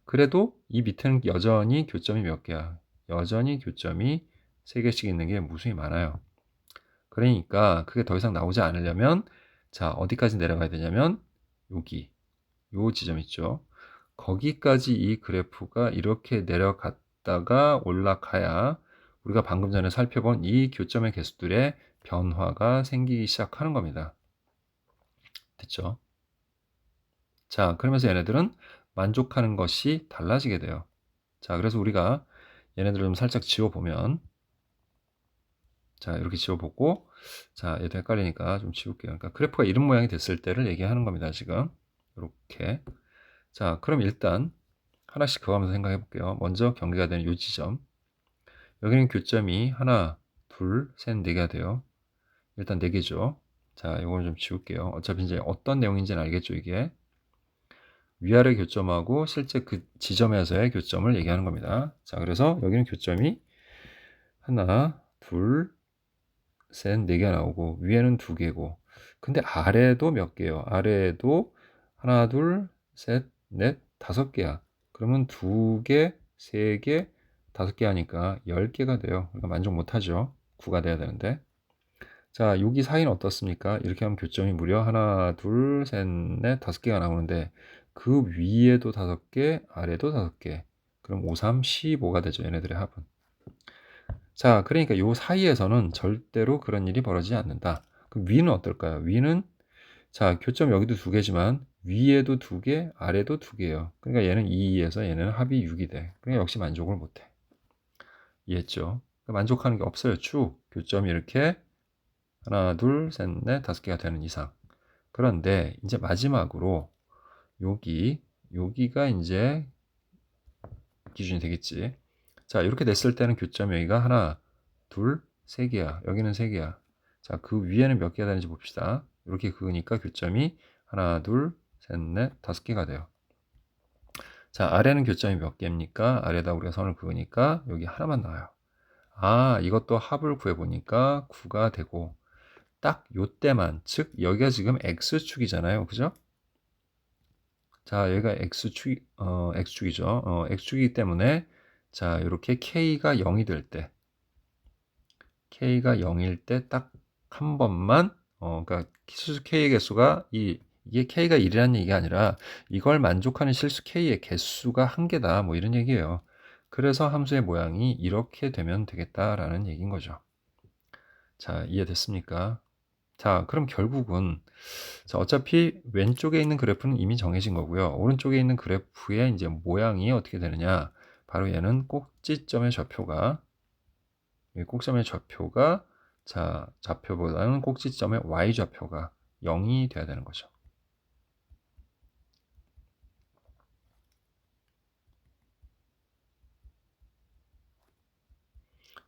그래도 이 밑에는 여전히 교점이 몇 개야. 여전히 교점이 3개씩 있는 게 무수히 많아요. 그러니까 그게 더 이상 나오지 않으려면 자, 어디까지 내려가야 되냐면 여기 요 지점 있죠. 거기까지 이 그래프가 이렇게 내려갔다가 올라가야 우리가 방금 전에 살펴본 이 교점의 개수들의 변화가 생기기 시작하는 겁니다. 됐죠? 자, 그러면서 얘네들은 만족하는 것이 달라지게 돼요. 자, 그래서 우리가 얘네들을 좀 살짝 지워보면 자, 이렇게 지워보고 자, 얘도 헷갈리니까 좀 지울게요. 그러니까 그래프가 이런 모양이 됐을 때를 얘기하는 겁니다. 지금 이렇게. 자, 그럼 일단 하나씩 그어가면서 생각해 볼게요. 먼저 경계가 되는 이 지점. 여기는 교점이 하나, 둘, 셋, 네 개가 돼요. 일단 네 개죠. 자, 이거는 좀 지울게요. 어차피 이제 어떤 내용인지는 알겠죠, 이게. 위아래 교점하고 실제 그 지점에서의 교점을 얘기하는 겁니다. 자, 그래서 여기는 교점이 하나, 둘, 셋, 네 개가 나오고 위에는 두 개고. 근데 아래도 몇 개요? 아래에도 하나, 둘, 셋, 넷, 5개야. 그러면 2개, 3개, 5개 하니까 10개가 돼요. 그러니까 만족 못하죠. 9가 돼야 되는데. 자, 여기 사이는 어떻습니까? 이렇게 하면 교점이 무려 하나, 둘, 셋, 넷, 5개가 나오는데 그 위에도 5개, 아래도 5개. 그럼 5, 3, 15가 되죠. 얘네들의 합은. 자, 그러니까 요 사이에서는 절대로 그런 일이 벌어지지 않는다. 그럼 위는 어떨까요? 위는 자, 교점 여기도 두 개지만 위에도 두 개, 아래도 두 개예요. 그러니까 얘는 2에서 얘는 합이 6이 돼. 그러니까 역시 만족을 못 해. 이해했죠? 그러니까 만족하는 게 없어요. 쭉 교점이 이렇게 하나, 둘, 셋, 넷, 다섯 개가 되는 이상. 그런데 이제 마지막으로 여기가 이제 기준이 되겠지. 자, 이렇게 됐을 때는 교점 여기가 하나, 둘, 세 개야. 여기는 세 개야. 자, 그 위에는 몇 개가 되는지 봅시다. 이렇게 그으니까 교점이 하나, 둘, 셋, 넷, 다섯 개가 돼요. 자, 아래는 교점이 몇 개입니까? 아래다 우리가 선을 그으니까 여기 하나만 나와요. 아, 이것도 합을 구해보니까 9가 되고 딱 요때만, 즉 여기가 지금 x축이잖아요. 그죠? 자, 여기가 x축이죠. x축이기 때문에 자, 이렇게 k가 0이 될 때, k가 0일 때 딱 한 번만 그러니까 실수 k의 개수가 이게 k가 1이라는 얘기가 아니라 이걸 만족하는 실수 k의 개수가 한 개다. 뭐 이런 얘기예요. 그래서 함수의 모양이 이렇게 되면 되겠다라는 얘기인 거죠. 자, 이해됐습니까? 자, 그럼 결국은 자, 어차피 왼쪽에 있는 그래프는 이미 정해진 거고요. 오른쪽에 있는 그래프의 이제 모양이 어떻게 되느냐? 바로 얘는 꼭지점의 좌표가 이 꼭지점의 좌표가 자, 좌표보다는 꼭지점의 y 좌표가 0이 돼야 되는 거죠.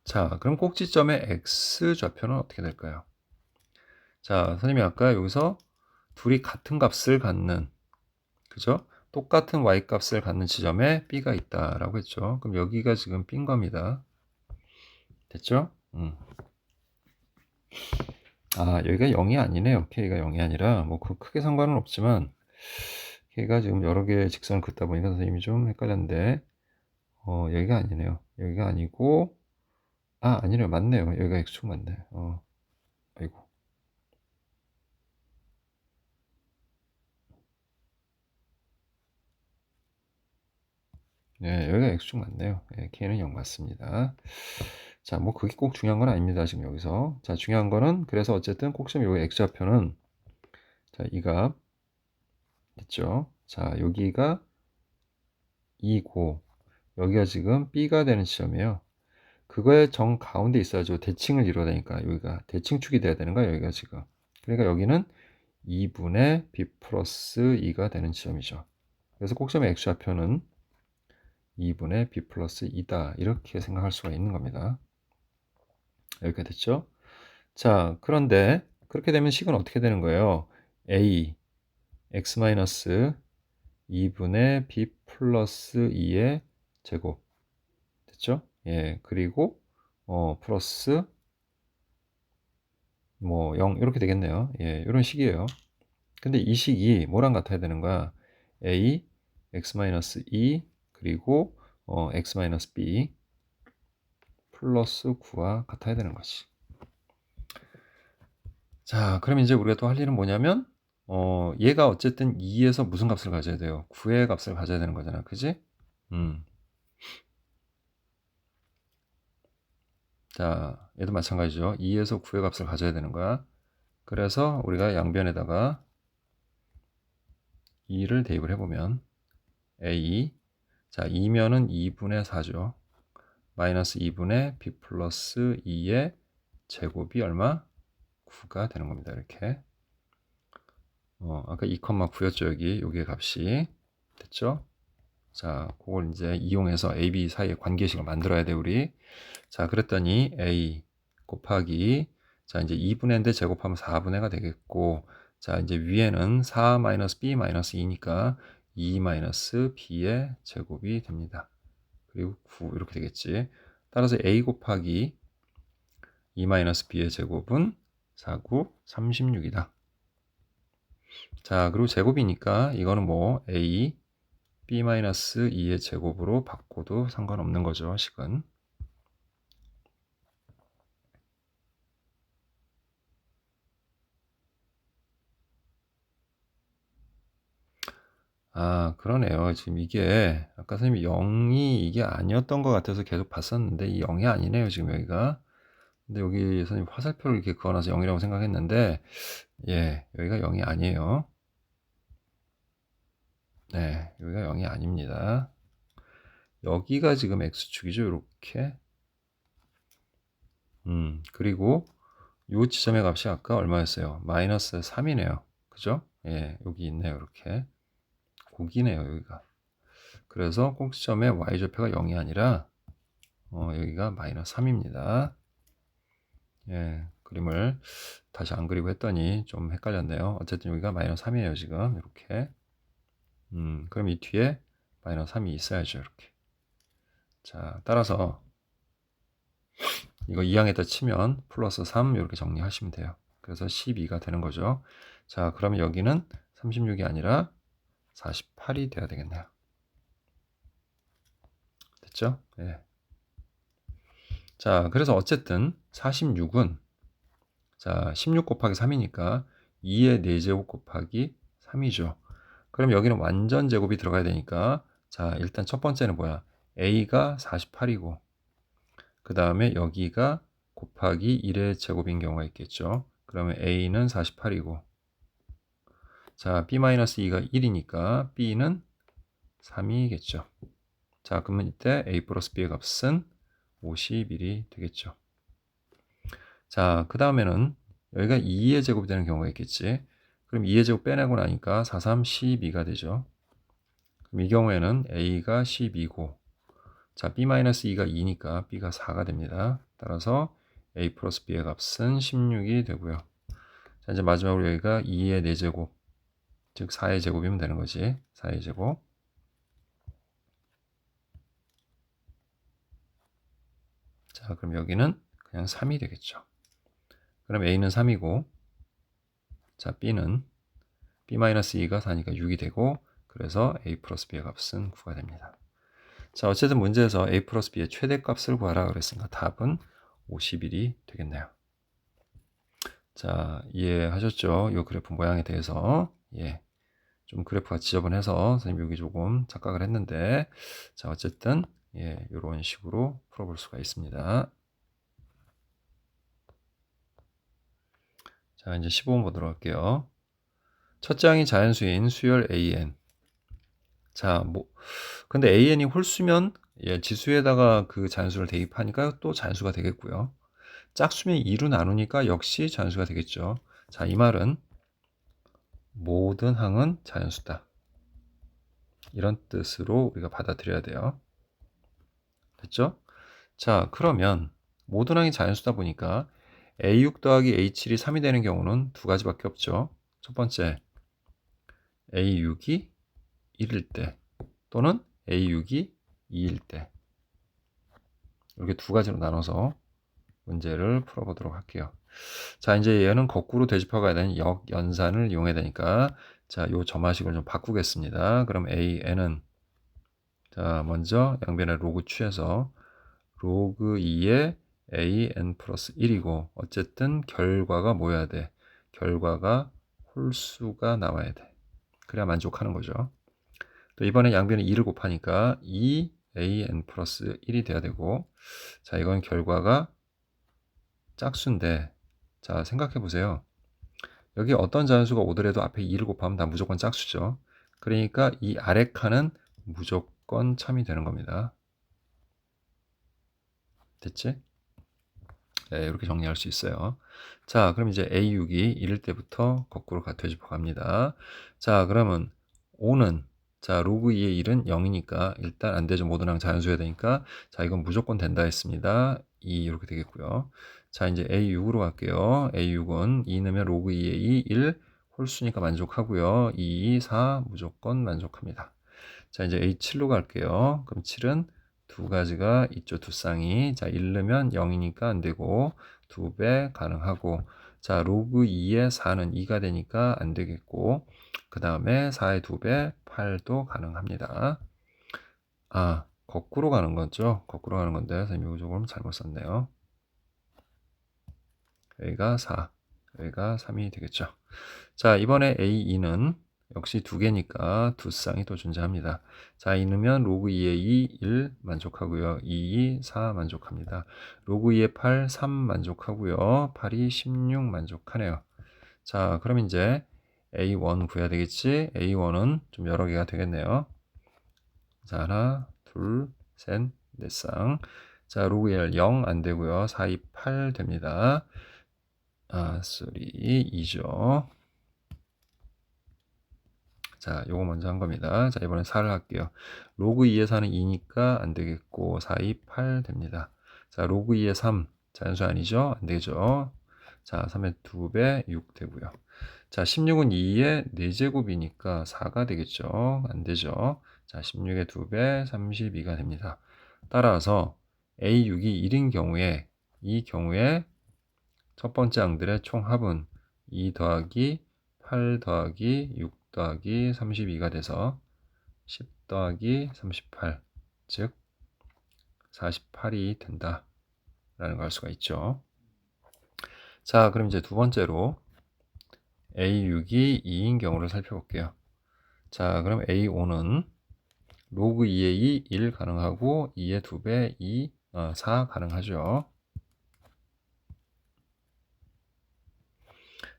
자, 그럼 꼭지점의 x 좌표는 어떻게 될까요? 자, 선생님이 아까 여기서 둘이 같은 값을 갖는 그죠? 똑같은 y 값을 갖는 지점에 b가 있다라고 했죠. 그럼 여기가 지금 b인 겁니다. 됐죠? 아, 여기가 0이 아니네요. k가 0이 아니라 뭐 크게 상관은 없지만 k가 지금 여러 개의 직선을 긋다 보니까 선생님이 좀 헷갈렸는데 여기가 아니네요. 여기가 아니고 아니네요. 맞네요. 여기가 x축 맞네. 아이고. 네, 여기가 x축 맞네요. 네, k는 0 맞습니다. 자, 뭐 그게 꼭 중요한 건 아닙니다. 지금 여기서. 자, 중요한 거는 그래서 어쨌든 꼭지점 여기 x좌표는 자, 이 값 됐죠? 자, 여기가 2고 여기가 지금 b가 되는 지점이에요. 그거의 정 가운데 있어야죠. 대칭을 이루어야 되니까 여기가 대칭축이 돼야 되는 거야. 여기가 지금. 그러니까 여기는 2분의 b 플러스 2가 되는 지점이죠. 그래서 꼭지점의 x좌표는 2분의 b 플러스 2다. 이렇게 생각할 수가 있는 겁니다. 여기가 됐죠? 자, 그런데 그렇게 되면 식은 어떻게 되는 거예요? a x 마이너스 2분의 b 플러스 2의 제곱 됐죠? 예, 그리고 플러스 뭐 0 이렇게 되겠네요. 예, 이런 식이에요. 근데 이 식이 뭐랑 같아야 되는 거야? a x-2 그리고 x-b 플러스 9와 같아야 되는 거지. 자, 그럼 이제 우리가 또 할 일은 뭐냐면 얘가 어쨌든 2에서 무슨 값을 가져야 돼요? 9의 값을 가져야 되는 거잖아. 그지? 자, 얘도 마찬가지죠. 2에서 9의 값을 가져야 되는 거야. 그래서 우리가 양변에다가 2를 대입을 해보면 a 자, 2면은 2분의 4죠. 마이너스 2분의 b 플러스 2의 제곱이 얼마? 9가 되는 겁니다. 이렇게. 아까 2,9였죠. 여기의 값이. 됐죠? 자, 그걸 이제 이용해서 a, b 사이의 관계식을 만들어야 돼, 우리. 자, 그랬더니 a 곱하기 자, 이제 2분의 인데 제곱하면 4분의 가 되겠고 자, 이제 위에는 4 마이너스 b 마이너스 2니까 2 마이너스 b의 제곱이 됩니다. 그리고 9 이렇게 되겠지. 따라서 a 곱하기 2 마이너스 b의 제곱은 4, 9, 36이다. 자, 그리고 제곱이니까 이거는 뭐 a b 마이너스 2의 제곱으로 바꿔도 상관없는 거죠, 식은. 아, 그러네요. 지금 이게 아까 선생님이 0이 이게 아니었던 것 같아서 계속 봤었는데 이 0이 아니네요, 지금 여기가. 근데 여기 선생님 화살표를 이렇게 그어 놔서 0이라고 생각했는데 예, 여기가 0이 아니에요. 네, 여기가 0이 아닙니다. 여기가 지금 x축이죠, 요렇게. 그리고 요 지점의 값이 아까 얼마였어요? 마이너스 3이네요. 그죠? 예, 여기 있네요, 이렇게. 고기네요, 여기가. 그래서 꼭지점의 y좌표가 0이 아니라 여기가 마이너스 3입니다. 예, 그림을 다시 안 그리고 했더니 좀 헷갈렸네요. 어쨌든 여기가 마이너스 3이에요, 지금. 이렇게. 그럼 이 뒤에 마이너스 3이 있어야죠, 이렇게. 자, 따라서 이거 2항에다 치면 플러스 3 이렇게 정리하시면 돼요. 그래서 12가 되는 거죠. 자, 그러면 여기는 36이 아니라 48이 돼야 되겠네요. 됐죠? 예. 자, 그래서 어쨌든 46은 자, 16 곱하기 3이니까 2의 4제곱 곱하기 3이죠. 그럼 여기는 완전 제곱이 들어가야 되니까 자, 일단 첫 번째는 뭐야? a가 48이고 그 다음에 여기가 곱하기 1의 제곱인 경우가 있겠죠. 그러면 a는 48이고 자, b-2가 1이니까 b는 3이겠죠. 자, 그러면 이때 a 플러스 b의 값은 51이 되겠죠. 자, 그 다음에는 여기가 2의 제곱이 되는 경우가 있겠지. 그럼 2의 제곱 빼내고 나니까 4, 3, 12가 되죠. 그럼 이 경우에는 a가 12고 자, b-2가 2니까 b가 4가 됩니다. 따라서 a 플러스 b의 값은 16이 되고요. 자, 이제 마지막으로 여기가 2의 4제곱 즉 4의 제곱이면 되는 거지. 4의 제곱. 자, 그럼 여기는 그냥 3이 되겠죠. 그럼 a는 3이고 자, b는 b-2가 4니까 6이 되고 그래서 a 플러스 b의 값은 9가 됩니다. 자, 어쨌든 문제에서 a 플러스 b의 최대값을 구하라 그랬으니까 답은 51이 되겠네요. 자, 이해하셨죠? 이 그래프 모양에 대해서. 예. 좀 그래프가 지저분해서 선생님이 여기 조금 착각을 했는데 자, 어쨌든 예, 이런 식으로 풀어볼 수가 있습니다. 자, 이제 15번 보도록 할게요. 첫째 항이 자연수인 수열 AN. 자, 근데 AN이 홀수면 예, 지수에다가 그 자연수를 대입하니까 또 자연수가 되겠고요. 짝수면 2로 나누니까 역시 자연수가 되겠죠. 자, 이 말은 모든 항은 자연수다. 이런 뜻으로 우리가 받아들여야 돼요. 됐죠? 자, 그러면 모든 항이 자연수다 보니까 A6 더하기 A7이 3이 되는 경우는 두 가지밖에 없죠. 첫 번째, A6이 1일 때 또는 A6이 2일 때 이렇게 두 가지로 나눠서 문제를 풀어보도록 할게요. 자, 이제 얘는 거꾸로 되짚어 가야 되는 역연산을 이용해야 되니까 자, 요 점화식을 좀 바꾸겠습니다. 그럼 AN은 자, 먼저 양변의 로그 취해서 로그 2의 AN 플러스 1이고 어쨌든 결과가 뭐여야 돼? 결과가 홀수가 나와야 돼. 그래야 만족하는 거죠. 또 이번에 양변에 2를 곱하니까 2AN 플러스 1이 돼야 되고 자, 이건 결과가 짝수인데 자, 생각해 보세요. 여기 어떤 자연수가 오더라도 앞에 2를 곱하면 다 무조건 짝수죠. 그러니까 이 아래 칸은 무조건 참이 되는 겁니다. 됐지? 네, 이렇게 정리할 수 있어요. 자, 그럼 이제 A6이 이럴 때부터 거꾸로 되짚어 갑니다. 자, 그러면 5는 자, 로그 2의 1은 0이니까 일단 안 되죠. 모든 항 자연수여야 되니까 자, 이건 무조건 된다 했습니다. 2 이렇게 되겠고요. 자, 이제 A6으로 갈게요. A6은 2 넣으면 로그 2의 2, 1 홀수니까 만족하고요. 2, 4 무조건 만족합니다. 자, 이제 A7로 갈게요. 그럼 7은 두 가지가 있죠. 두 쌍이. 자, 1 넣으면 0이니까 안 되고 2배 가능하고 자, 로그 2의 4는 2가 되니까 안 되겠고 그 다음에 4의 2배 8도 가능합니다. 아, 거꾸로 가는 거죠. 거꾸로 가는 건데 선생님 이거 조금 잘못 썼네요. 여기가 4, 여기가 3이 되겠죠. 자, 이번에 A2는 역시 두 개니까 두 쌍이 또 존재합니다. 자, 이누면 로그 2의 2, 1 만족하고요. 2, 4 만족합니다. 로그 2의 8, 3 만족하고요. 8이 16 만족하네요. 자, 그럼 이제 A1 구해야 되겠지? A1은 좀 여러 개가 되겠네요. 자, 하나, 둘, 셋, 넷 쌍. 자, 로그 1 0 안 되고요. 4, 2, 8 됩니다. 3, 2죠. 자, 요거 먼저 한 겁니다. 자, 이번엔 4를 할게요. 로그 2의 4는 2니까 안 되겠고, 4, 2, 8 됩니다. 자, 로그 2의 3, 자연수 아니죠? 안 되죠? 자, 3의 2배, 6 되고요. 자, 16은 2의 4제곱이니까 4가 되겠죠? 안 되죠? 자, 16의 2배, 32가 됩니다. 따라서 A6이 1인 경우에, 이 경우에 첫 번째 항들의 총합은 2 더하기 8 더하기 6 더하기 32가 돼서 10 더하기 38, 즉 48이 된다 라는 걸 알 수가 있죠. 자, 그럼 이제 두 번째로 A6이 2인 경우를 살펴볼게요. 자, 그럼 A5는 로그 2의 2, 1 가능하고 2의 2배, 2, 4 가능하죠.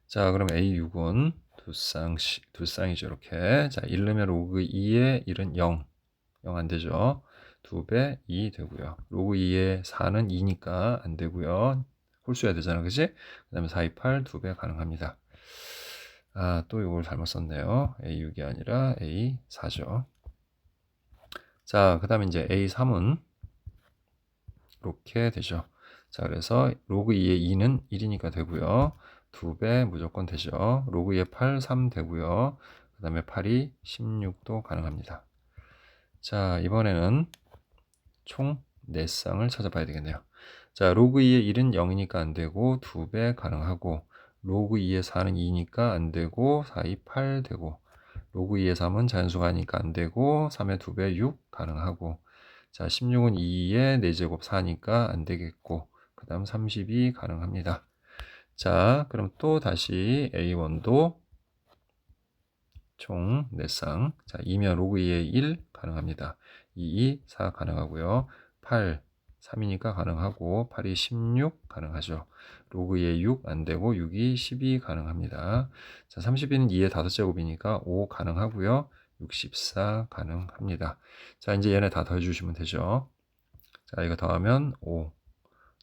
자, 그럼 A6은 두 쌍이죠. 이렇게. 자, 1 넣으면 로그 2의 1은 0. 0 안 되죠. 2배 2 되고요. 로그 2의 4는 2니까 안 되고요. 홀수해야 되잖아. 그지? 그 다음에 4, 2, 8 2배 가능합니다. 또 이걸 잘못 썼네요. A6이 아니라 A4죠. 자, 그 다음에 이제 A3은 이렇게 되죠. 자, 그래서 로그 2의 2는 1이니까 되고요. 2배 무조건 되죠. 로그 2의 8, 3 되고요. 그 다음에 8이 16도 가능합니다. 자, 이번에는 총 4쌍을 찾아봐야 되겠네요. 자, 로그 2의 1은 0이니까 안 되고 2배 가능하고 로그 2의 4는 2니까 안 되고 4, 2, 8 되고 로그 2의 3은 자연수가 아니니까 안 되고 3의 2배 6 가능하고 자, 16은 2의 4제곱 4니까 안 되겠고 그 다음 30이 가능합니다. 자, 그럼 또 다시 A1도 총 4쌍. 자, 2면 로그 2의 1 가능합니다. 2, 4 가능하고요. 8, 3이니까 가능하고 8이 16 가능하죠. 로그 2의 6 안 되고 6이 12 가능합니다. 자, 32는 2의 5제곱이니까 5 가능하고요. 64 가능합니다. 자, 이제 얘네 다 더해 주시면 되죠. 자, 이거 더하면 5,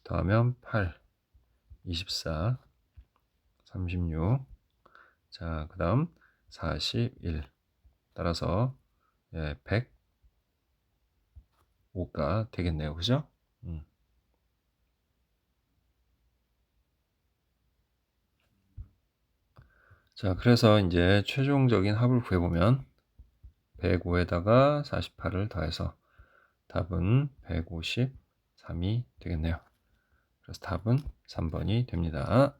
더하면 8, 24, 36. 자, 그 다음 41. 따라서 105가 되겠네요. 그죠? 자, 그래서 이제 최종적인 합을 구해보면 105에다가 48을 더해서 답은 153이 되겠네요. 그래서 답은 3번이 됩니다.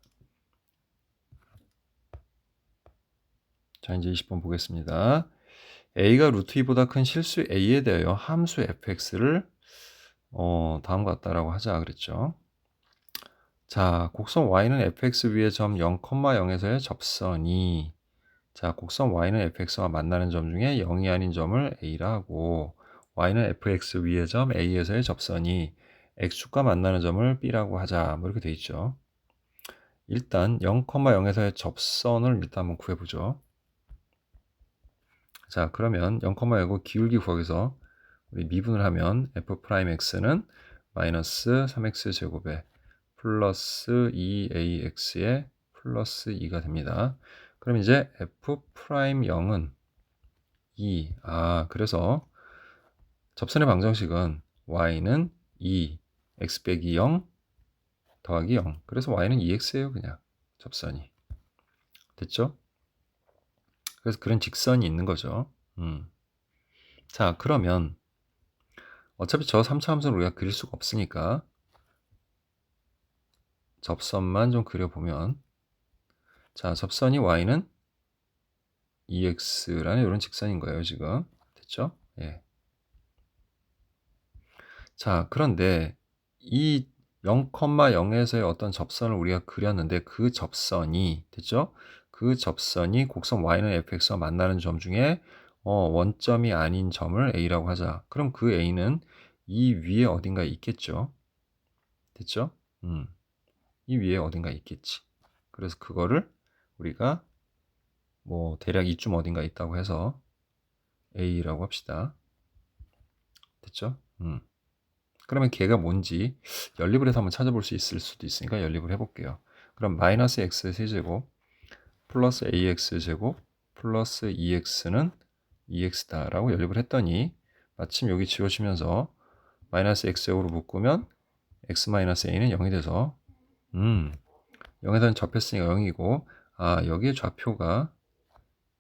자, 이제 20번 보겠습니다. A가 루트 2보다 큰 실수 A에 대하여 함수 fx를 다음과 같다라고 하자 그랬죠. 자, 곡선 y는 fx 위의 점 0,0에서의 접선이 자, 곡선 y는 fx와 만나는 점 중에 0이 아닌 점을 a라 하고 y는 fx 위의 점 a에서의 접선이 x축과 만나는 점을 b라고 하자. 뭐 이렇게 돼 있죠. 일단 0,0에서의 접선을 일단 한번 구해보죠. 자, 그러면 0,0고 기울기 구하기서 우리 미분을 하면 f'x는 마이너스 3x 제곱에 플러스 2ax의 플러스 2가 됩니다. 그럼 이제 f'0은 2. 그래서 접선의 방정식은 y는 2, x 빼기 0 더하기 0. 그래서 y는 2x예요, 그냥. 접선이. 됐죠? 그래서 그런 직선이 있는 거죠. 자, 그러면 어차피 저 3차 함수는 우리가 그릴 수가 없으니까 접선만 좀 그려보면 자, 접선이 y는 2x라는 이런 직선인 거예요, 지금. 됐죠? 예. 자, 그런데 이 0,0에서의 어떤 접선을 우리가 그렸는데 그 접선이 됐죠? 그 접선이 곡선 y는 fx와 만나는 점 중에 원점이 아닌 점을 a라고 하자. 그럼 그 a는 이 위에 어딘가에 있겠죠. 됐죠? 이 위에 어딘가에 있겠지. 그래서 그거를 우리가 뭐 대략 이쯤 어딘가 있다고 해서 a라고 합시다. 됐죠? 그러면 걔가 뭔지 연립을 해서 한번 찾아볼 수 있을 수도 있으니까 연립을 해볼게요. 그럼 마이너스 x 세제곱 플러스 ax 제곱 플러스 2x는 2x다라고 연립을 했더니 마침 여기 지워지면서 마이너스 x제곱으로 묶으면 x 마이너스 a는 0이 돼서 0에서는 접했으니까 0이고 여기에 좌표가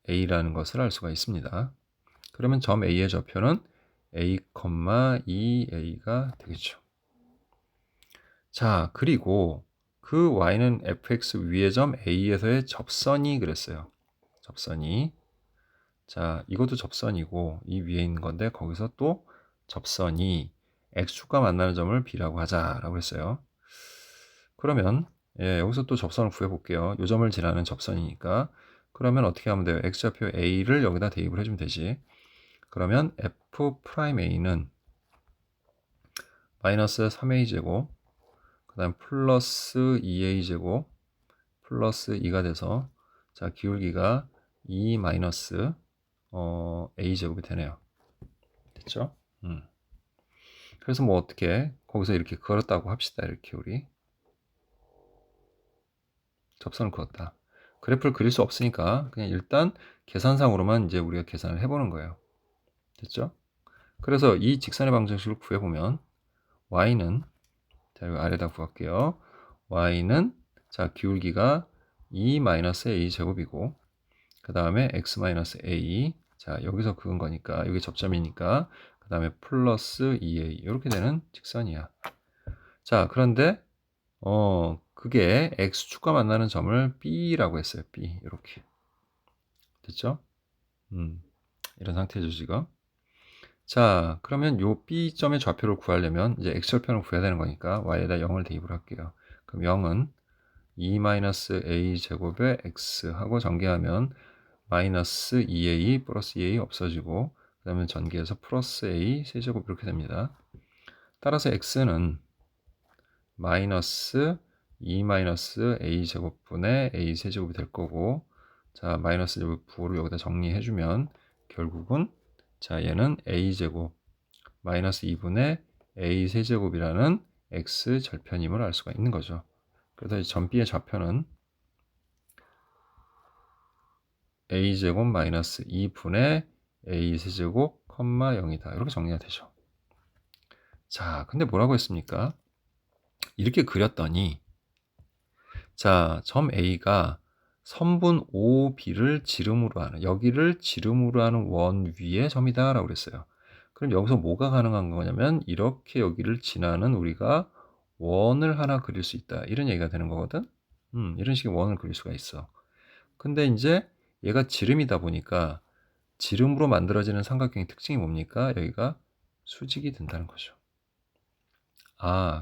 a라는 것을 알 수가 있습니다. 그러면 점 a의 좌표는 a, 2a가 되겠죠. 자, 그리고 그 y는 fx 위의 점 a에서의 접선이 그랬어요. 접선이. 자, 이것도 접선이고 이 위에 있는 건데 거기서 또 접선이 x축과 만나는 점을 b라고 하자라고 했어요. 그러면 여기서 또 접선을 구해 볼게요. 이 점을 지나는 접선이니까. 그러면 어떻게 하면 돼요? x좌표 a를 여기다 대입을 해주면 되지. 그러면 f'a는 마이너스 3a제곱 그 다음 플러스 2a제곱 플러스 2가 돼서 자 기울기가 2 마이너스 a제곱이 되네요. 됐죠? 그래서 뭐 어떻게 거기서 이렇게 그었다고 합시다. 이렇게 우리 접선을 그었다. 그래프를 그릴 수 없으니까 그냥 일단 계산상으로만 이제 우리가 계산을 해보는 거예요. 됐죠? 그래서 이 직선의 방정식을 구해보면 y는 자 여기 아래다 구할게요. y는 자 기울기가 2-a 제곱이고 그 다음에 x-a 자 여기서 그은 거니까 여기 접점이니까 그 다음에 플러스 2a 이렇게 되는 직선이야. 자 그런데 그게 x축과 만나는 점을 b라고 했어요. b 이렇게 됐죠? 이런 상태죠 지금. 자 그러면 요 b점의 좌표를 구하려면 이제 x절편을 구해야 되는 거니까 y에다 0을 대입을 할게요. 그럼 0은 2-a 제곱에 x 하고 전개하면 마이너스 2a 플러스 2a 없어지고 그 다음에 전개해서 플러스 a 세제곱 이렇게 됩니다. 따라서 x는 마이너스 2-a 제곱분의 a 세제곱이 될 거고 자 마이너스 부호를 여기다 정리해주면 결국은 자 얘는 a 제곱 마이너스 2분의 a 세제곱이라는 x 절편임을 알 수가 있는 거죠. 그래서 점 b의 좌표는 a제곱 마이너스 2분의 a 세제곱 컴마 0이다. 이렇게 정리가 되죠. 자, 근데 뭐라고 했습니까? 이렇게 그렸더니 자, 점 A가 선분 OB를 지름으로 하는 여기를 지름으로 하는 원 위의 점이다 라고 그랬어요. 그럼 여기서 뭐가 가능한 거냐면 이렇게 여기를 지나는 우리가 원을 하나 그릴 수 있다. 이런 얘기가 되는 거거든. 이런 식의 원을 그릴 수가 있어. 근데 이제 얘가 지름이다 보니까 지름으로 만들어지는 삼각형의 특징이 뭡니까? 여기가 수직이 된다는 거죠.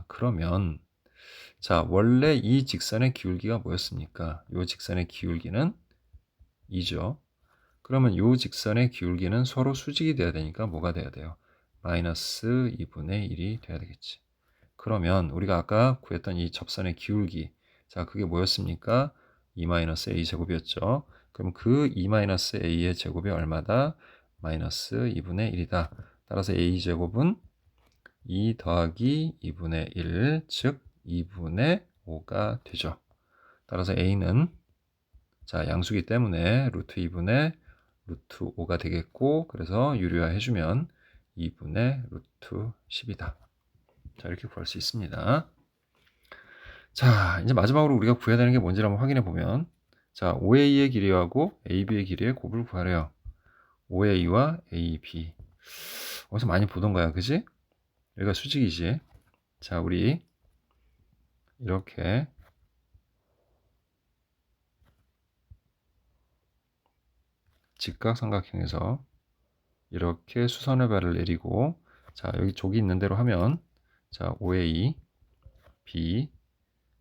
그러면 자, 원래 이 직선의 기울기가 뭐였습니까? 이 직선의 기울기는 2죠. 그러면 이 직선의 기울기는 서로 수직이 돼야 되니까 뭐가 돼야 돼요? 마이너스 2분의 1이 돼야 되겠지. 그러면 우리가 아까 구했던 이 접선의 기울기 자, 그게 뭐였습니까? 2-a 제곱이었죠. 그럼 그 2-a의 제곱이 얼마다? 마이너스 2분의 1이다. 따라서 a 제곱은 2 더하기 2분의 1, 즉 2분의 5가 되죠. 따라서 a는 자 양수기 때문에 루트 2분의 루트 5가 되겠고 그래서 유리화 해주면 2분의 루트 10이다. 자 이렇게 구할 수 있습니다. 자 이제 마지막으로 우리가 구해야 되는 게 뭔지 한번 확인해 보면 자 5a의 길이하고 ab의 길이의 곱을 구하래요. 5a와 ab 어디서 많이 보던 거야 그지? 여기가 수직이지. 자 우리 이렇게 직각삼각형에서 이렇게 수선의 발을 내리고 자 여기 족이 있는 대로 하면 자 5A B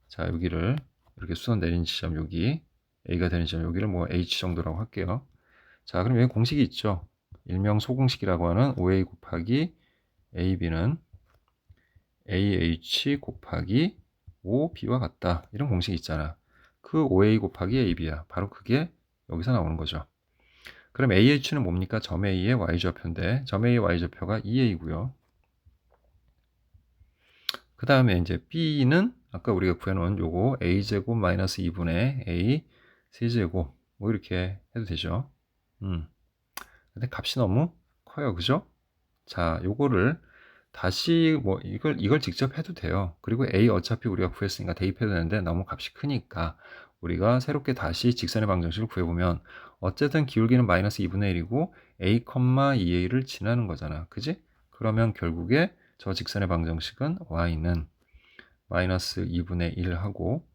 자 여기를 이렇게 수선 내린 지점 여기 a가 되는 지점, 여기를 뭐 h 정도라고 할게요. 자, 그럼 여기 공식이 있죠. 일명 소공식이라고 하는 5a 곱하기 ab는 AH 곱하기 5B와 같다. 이런 공식이 있잖아. 그 5A 곱하기 AB야. 바로 그게 여기서 나오는 거죠. 그럼 AH는 뭡니까? 점 A의 Y좌표인데 점 A의 Y좌표가 2A고요. 그 다음에 이제 B는 아까 우리가 구해놓은 요거 A제곱 마이너스 2분의 A 세제곱 뭐 이렇게 해도 되죠. 근데 값이 너무 커요. 그죠? 자, 요거를 다시 뭐 이걸 직접 해도 돼요. 그리고 A 어차피 우리가 구했으니까 대입해도 되는데 너무 값이 크니까 우리가 새롭게 다시 직선의 방정식을 구해보면 어쨌든 기울기는 마이너스 2분의 1이고 A, 2A를 지나는 거잖아. 그지? 그러면 결국에 저 직선의 방정식은 Y는 마이너스 2분의 1하고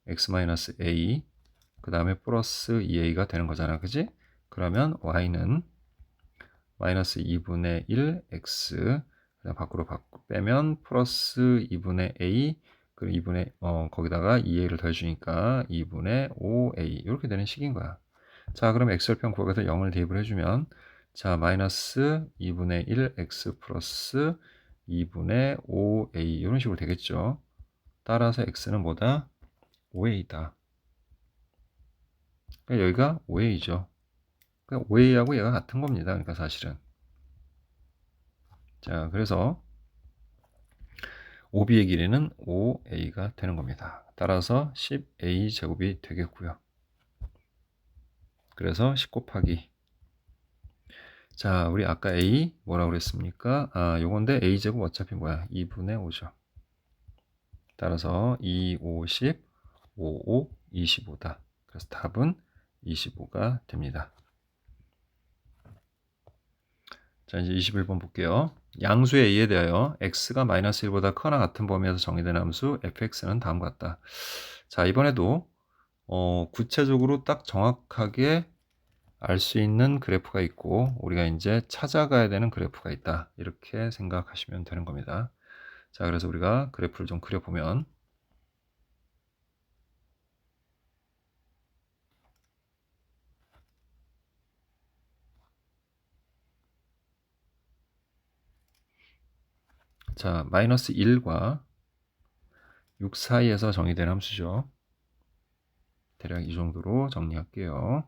X 마이너스 A 그 다음에 플러스 2A가 되는 거잖아. 그지? 그러면 Y는 마이너스 2분의 1 x 그냥 밖으로 빼면 플러스 2분의 a 그리고 2분의 거기다가 2a를 더해주니까 2분의 5a 이렇게 되는 식인 거야. 자, 그럼 x절편 구하기에서 0을 대입을 해주면 자 마이너스 2분의 1 x 플러스 2분의 5a 이런 식으로 되겠죠. 따라서 x는 뭐다? 5a다. 그러니까 여기가 5a죠. 그러니까 5a하고 얘가 같은 겁니다. 그러니까 사실은. 자, 그래서 OB의 길이는 5A가 되는 겁니다. 따라서 10A 제곱이 되겠고요. 그래서 10 곱하기. 자, 우리 아까 A 뭐라고 그랬습니까? 아, 요건데 A 제곱 어차피 뭐야? 2분의 5죠. 따라서 2, 5, 10, 5, 5, 25다. 그래서 답은 25가 됩니다. 자, 이제 21번 볼게요. 양수의 a에 대하여 x가 마이너스 1보다 크거나 같은 범위에서 정의된 함수 fx는 다음과 같다. 자, 이번에도 구체적으로 딱 정확하게 알 수 있는 그래프가 있고 우리가 이제 찾아가야 되는 그래프가 있다. 이렇게 생각하시면 되는 겁니다. 자, 그래서 우리가 그래프를 좀 그려보면 자, 마이너스 1과 6 사이에서 정의된 함수죠. 대략 이 정도로 정리할게요.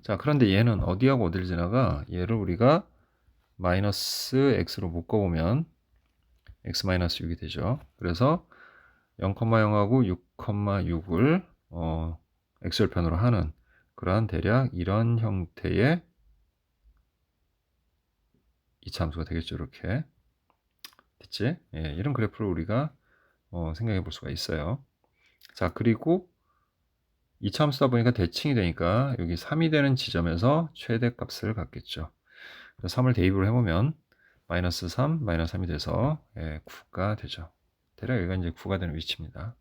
자, 그런데 얘는 어디하고 어디를 지나가? 얘를 우리가 마이너스 x로 묶어보면 x 마이너스 6이 되죠. 그래서 0,0하고 6,6을 x절편으로 하는 그러한 대략 이런 형태의 이차함수가 되겠죠. 이렇게 됐지? 예, 이런 그래프를 우리가 생각해 볼 수가 있어요. 자, 그리고 이차함수다 보니까 대칭이 되니까 여기 3이 되는 지점에서 최대값을 갖겠죠. 그래서 3을 대입을 해보면 마이너스 3, 마이너스 3이 돼서 9가 되죠. 대략 여기가 이제 9가 되는 위치입니다.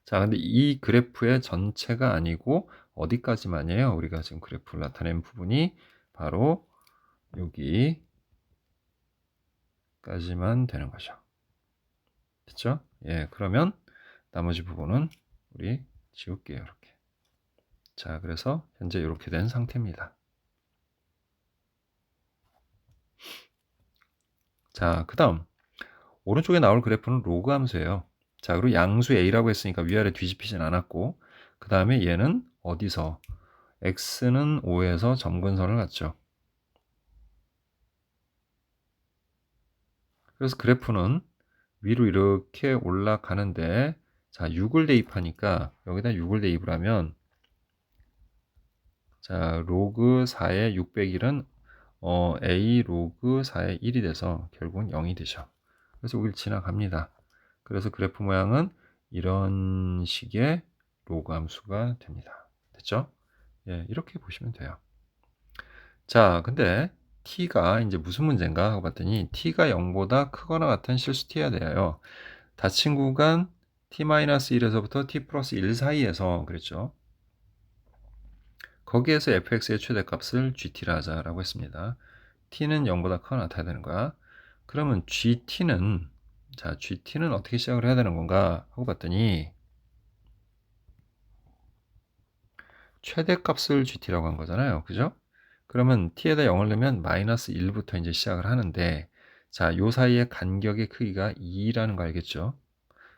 자, 근데 이 그래프의 전체가 아니고 어디까지만이에요? 우리가 지금 그래프를 나타낸 부분이 바로 여기까지만 되는 거죠. 됐죠? 예, 그러면 나머지 부분은 우리 지울게요. 이렇게. 자, 그래서 현재 이렇게 된 상태입니다. 자, 그 다음 오른쪽에 나올 그래프는 로그 함수예요. 자, 그리고 양수 a라고 했으니까 위아래 뒤집히진 않았고 그 다음에 얘는 어디서 x는 5에서 점근선을 갖죠. 그래서 그래프는 위로 이렇게 올라가는데 자 6을 대입하니까 여기다 6을 대입을 하면 자 로그 4의 600일은 a 로그 4의 1이 돼서 결국은 0이 되죠. 그래서 여기를 지나갑니다. 그래서 그래프 모양은 이런 식의 로그 함수가 됩니다. 됐죠? 예, 이렇게 보시면 돼요. 자, 근데 t가 이제 무슨 문제인가 하고 봤더니 t가 0보다 크거나 같은 실수 t해야 돼요. 닫힌 구간 t-1에서부터 t 플러스 1 사이에서 그랬죠. 거기에서 fx의 최대값을 gt라 하자라고 했습니다. t는 0보다 크거나 같아야 되는 거야. 그러면 gt는 어떻게 시작을 해야 되는 건가 하고 봤더니 최대값을 gt라고 한 거잖아요. 그죠? 그러면 t에다 0을 넣으면 마이너스 1부터 이제 시작을 하는데, 자, 요 사이의 간격의 크기가 2라는 거 알겠죠?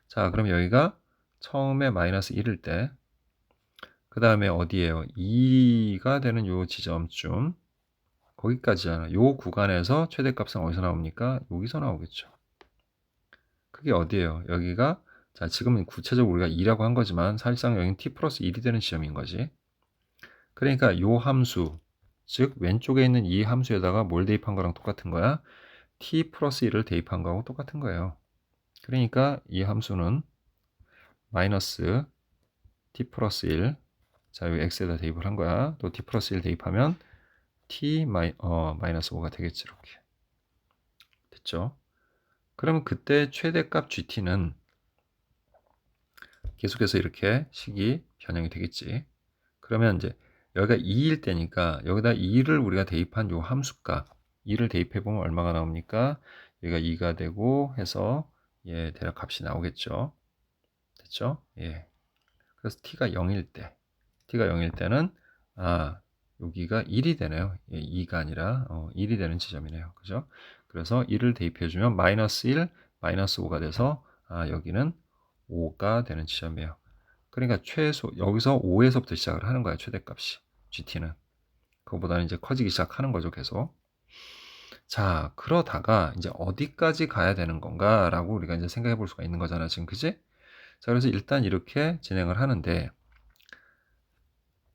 자, 그럼 여기가 처음에 마이너스 1일 때, 그 다음에 어디에요? 2가 되는 요 지점쯤, 거기까지잖아. 요 구간에서 최대값은 어디서 나옵니까? 여기서 나오겠죠. 그게 어디예요? 여기가, 자, 지금은 구체적으로 우리가 2라고 한 거지만 사실상 여기는 t 플러스 1이 되는 지점인 거지. 그러니까 요 함수, 즉 왼쪽에 있는 이 함수에다가 뭘 대입한 거랑 똑같은 거야? t 플러스 1을 대입한 거하고 똑같은 거예요. 그러니까 이 함수는 마이너스 t 플러스 1, 자, 여기 x에다 대입을 한 거야. 또 t 플러스 1 대입하면 마이너스 5가 되겠지. 이렇게 됐죠? 그러면 그때 최대값 gt는 계속해서 이렇게 식이 변형이 되겠지. 그러면 이제 여기가 2일 때니까 여기다 2를 우리가 대입한 요 함수값 2를 대입해 보면 얼마가 나옵니까? 여기가 2가 되고 해서 예, 대략 값이 나오겠죠. 됐죠? 예. 그래서 t가 0일 때 t가 0일 때는 여기가 1이 되네요. 예, 2가 아니라 1이 되는 지점이네요. 그죠? 그래서 1을 대입해 주면 마이너스 1, 마이너스 5가 돼서 여기는 5가 되는 지점이에요. 그러니까 최소 여기서 5에서부터 시작을 하는 거야. 최대값이 GT는 그거보다는 이제 커지기 시작하는 거죠. 계속. 자, 그러다가 이제 어디까지 가야 되는 건가라고 우리가 이제 생각해 볼 수가 있는 거잖아. 지금 그지? 자, 그래서 일단 이렇게 진행을 하는데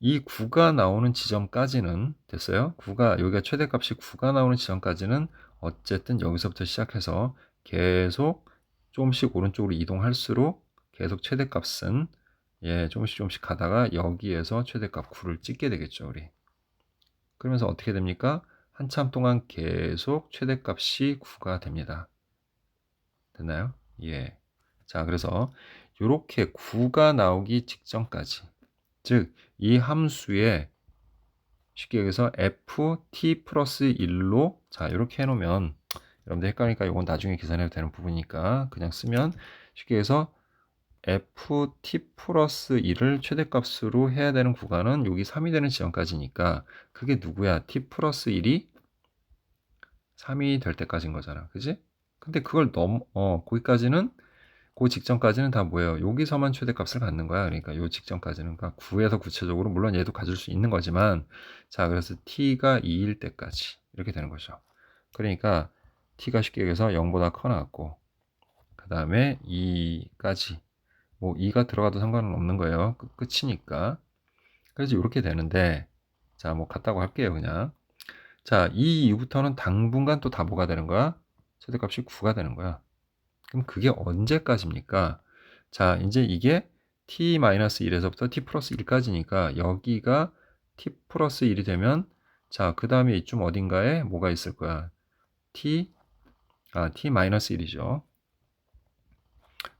이 9가 나오는 지점까지는 됐어요. 9가 여기가 최대값이 9가 나오는 지점까지는 어쨌든 여기서부터 시작해서 계속 조금씩 오른쪽으로 이동할수록 계속 최대값은 조금씩 가다가 여기에서 최대값 9를 찍게 되겠죠, 우리. 그러면서 어떻게 됩니까? 한참 동안 계속 최대값이 9가 됩니다. 됐나요? 예. 자, 그래서 이렇게 9가 나오기 직전까지, 즉 이 함수에 쉽게 여기서 ft 플러스 1로 자 이렇게 해놓으면 여러분들 헷갈리니까 이건 나중에 계산해도 되는 부분이니까 그냥 쓰면 쉽게 해서 ft 플러스 1을 최대값으로 해야 되는 구간은 여기 3이 되는 지점까지니까 그게 누구야? t 플러스 1이 3이 될 때까지인 거잖아. 그지? 근데 그걸 거기까지는 그 직전까지는 다 뭐예요? 여기서만 최대값을 갖는 거야. 그러니까 요 직전까지는 그러니까 9에서 구체적으로 물론 얘도 가질 수 있는 거지만 자 그래서 t가 2일 때까지 이렇게 되는 거죠. 그러니까 t가 쉽게 얘기해서 0보다 커 나왔고 그 다음에 2까지 뭐 2가 들어가도 상관은 없는 거예요. 끝이니까. 그래서 이렇게 되는데 자 뭐 같다고 할게요 그냥. 자 이 이후부터는 당분간 또 다 뭐가 되는 거야? 최대값이 9가 되는 거야. 그럼 그게 언제까지입니까? 자, 이제 이게 t-1에서부터 t 플러스 1까지니까 여기가 t 플러스 1이 되면 자, 그 다음에 이쯤 어딘가에 뭐가 있을 거야? t-1이죠.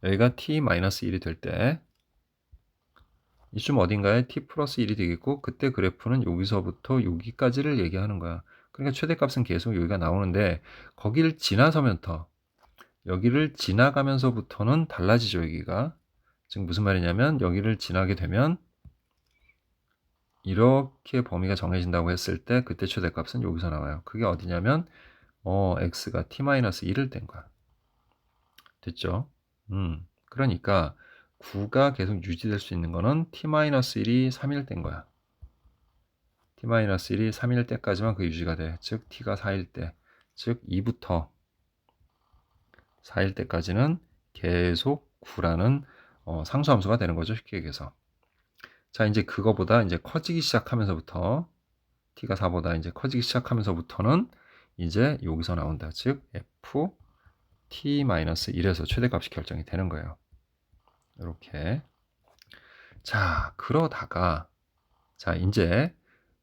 여기가 t-1이 될 때 이쯤 어딘가에 t 플러스 1이 되겠고 그때 그래프는 여기서부터 여기까지를 얘기하는 거야. 그러니까 최대값은 계속 여기가 나오는데 거기를 지나서면부터 여기를 지나가면서부터는 달라지죠, 여기가. 즉 무슨 말이냐면 여기를 지나게 되면 이렇게 범위가 정해진다고 했을 때 그때 최대값은 여기서 나와요. 그게 어디냐면 x가 t-1을 뗀 거야. 됐죠? 그러니까 9가 계속 유지될 수 있는 거는 t-1이 3일 뗀 거야. t-1이 3일 때까지만 그 유지가 돼. 즉 t가 4일 때. 즉 2부터 4일 때까지는 계속 9라는 상수함수가 되는 거죠. 쉽게 얘기해서. 자, 이제 그거보다 이제 커지기 시작하면서부터 t가 4보다 이제 커지기 시작하면서부터는 이제 여기서 나온다. 즉 f t-1에서 최대값이 결정이 되는 거예요. 이렇게. 자, 그러다가 자, 이제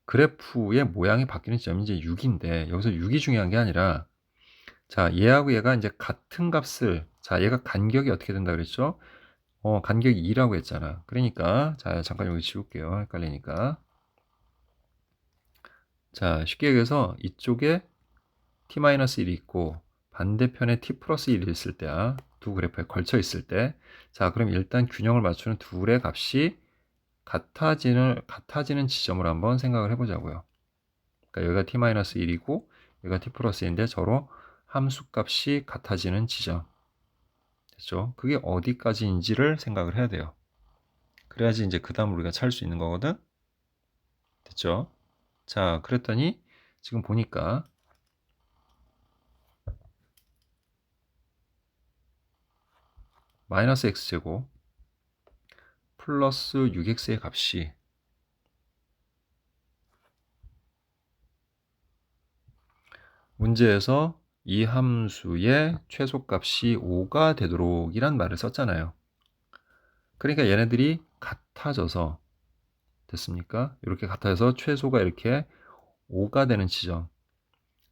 그래프의 모양이 바뀌는 지점이 이제 6인데 여기서 6이 중요한 게 아니라 자, 얘하고 얘가 이제 같은 값을 자, 얘가 간격이 어떻게 된다 그랬죠? 간격이 2라고 했잖아. 그러니까 자, 잠깐 여기 지울게요. 헷갈리니까. 자, 쉽게 얘기해서 이쪽에 t-1이 있고 반대편에 t 플러스 1이 있을 때야. 두 그래프에 걸쳐 있을 때. 자, 그럼 일단 균형을 맞추는 둘의 값이 같아지는 지점을 한번 생각을 해보자고요. 그러니까 여기가 t-1이고 여기가 t 플러스 1인데 서로 함수값이 같아지는 지점. 됐죠? 그게 어디까지인지를 생각을 해야 돼요. 그래야지 이제 그 다음 우리가 찾을 수 있는 거거든. 됐죠? 자, 그랬더니 지금 보니까 마이너스 x제곱 플러스 6x의 값이 문제에서 이 함수의 최소값이 5가 되도록 이란 말을 썼잖아요. 그러니까 얘네들이 같아져서 됐습니까? 이렇게 같아져서 최소가 이렇게 5가 되는 지점,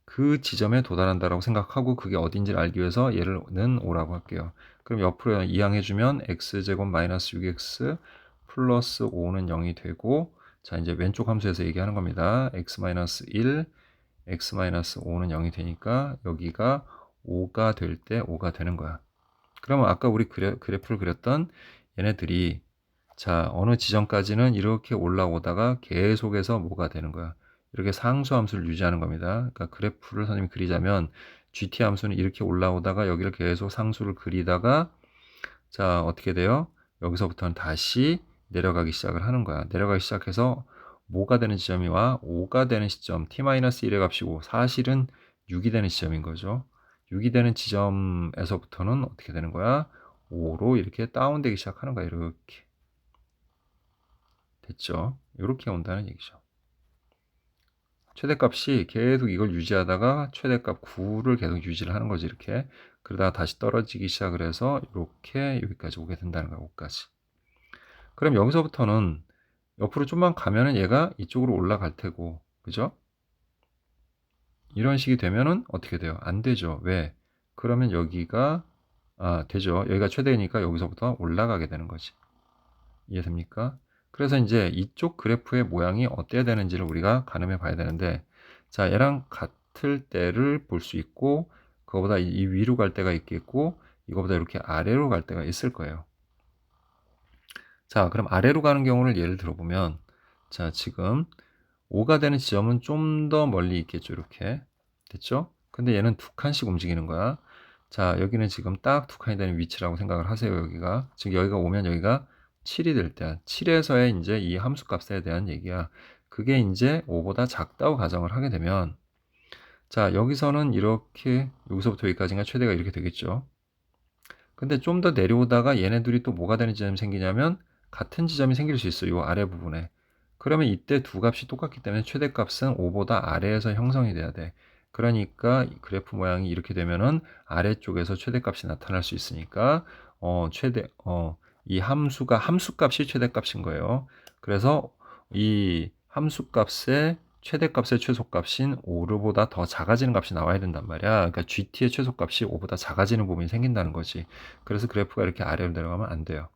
그 지점에 도달한다라고 생각하고 그게 어딘지를 알기 위해서 얘는 5라고 할게요. 그럼 옆으로 이항해주면 x제곱 마이너스 6x 플러스 5는 0이 되고, 자 이제 왼쪽 함수에서 얘기하는 겁니다. x 마이너스 1 x 마이너스 5는 0이 되니까 여기가 5가 될 때 5가 되는 거야. 그러면 아까 우리 그래프를 그렸던 얘네들이 자 어느 지점까지는 이렇게 올라오다가 계속해서 뭐가 되는 거야. 이렇게 상수 함수를 유지하는 겁니다. 그러니까 그래프를 선생님이 그리자면 GT 함수는 이렇게 올라오다가 여기를 계속 상수를 그리다가 자 어떻게 돼요? 여기서부터는 다시 내려가기 시작을 하는 거야. 내려가기 시작해서 뭐가 되는 지점이 와? 5가 되는 시점, t-1의 값이 5, 사실은 6이 되는 지점인 거죠. 6이 되는 지점에서부터는 어떻게 되는 거야? 5로 이렇게 다운되기 시작하는 거야. 이렇게. 됐죠? 이렇게 온다는 얘기죠. 최대값이 계속 이걸 유지하다가 최대값 9를 계속 유지를 하는 거지. 이렇게. 그러다가 다시 떨어지기 시작을 해서 이렇게 여기까지 오게 된다는 거야. 5까지. 그럼 여기서부터는 옆으로 좀만 가면은 얘가 이쪽으로 올라갈 테고, 그죠? 이런 식이 되면은 어떻게 돼요? 안 되죠. 왜? 그러면 여기가, 되죠. 여기가 최대니까 여기서부터 올라가게 되는 거지. 이해됩니까? 그래서 이제 이쪽 그래프의 모양이 어때야 되는지를 우리가 가늠해 봐야 되는데, 자, 얘랑 같을 때를 볼 수 있고, 그거보다 이 위로 갈 때가 있겠고, 이거보다 이렇게 아래로 갈 때가 있을 거예요. 자, 그럼 아래로 가는 경우를 예를 들어보면, 자, 지금 5가 되는 지점은 좀 더 멀리 있겠죠. 이렇게. 됐죠? 근데 얘는 두 칸씩 움직이는 거야. 자, 여기는 지금 딱 두 칸이 되는 위치라고 생각을 하세요. 여기가. 즉, 여기가 오면 여기가 7이 될 때. 7에서의 이제 이 함수 값에 대한 얘기야. 그게 이제 5보다 작다고 가정을 하게 되면, 자, 여기서는 이렇게, 여기서부터 여기까지가 최대가 이렇게 되겠죠. 근데 좀 더 내려오다가 얘네들이 또 뭐가 되는 지점이 생기냐면, 같은 지점이 생길 수 있어요. 이 아래 부분에. 그러면 이때 두 값이 똑같기 때문에 최대값은 5보다 아래에서 형성이 돼야 돼. 그러니까 그래프 모양이 이렇게 되면은 아래쪽에서 최대값이 나타날 수 있으니까 이 함수값이 최대값인 거예요. 그래서 이 함수값의 최대값의 최소값인 5보다 더 작아지는 값이 나와야 된단 말이야. 그러니까 GT의 최소값이 5보다 작아지는 부분이 생긴다는 거지. 그래서 그래프가 이렇게 아래로 내려가면 안 돼요.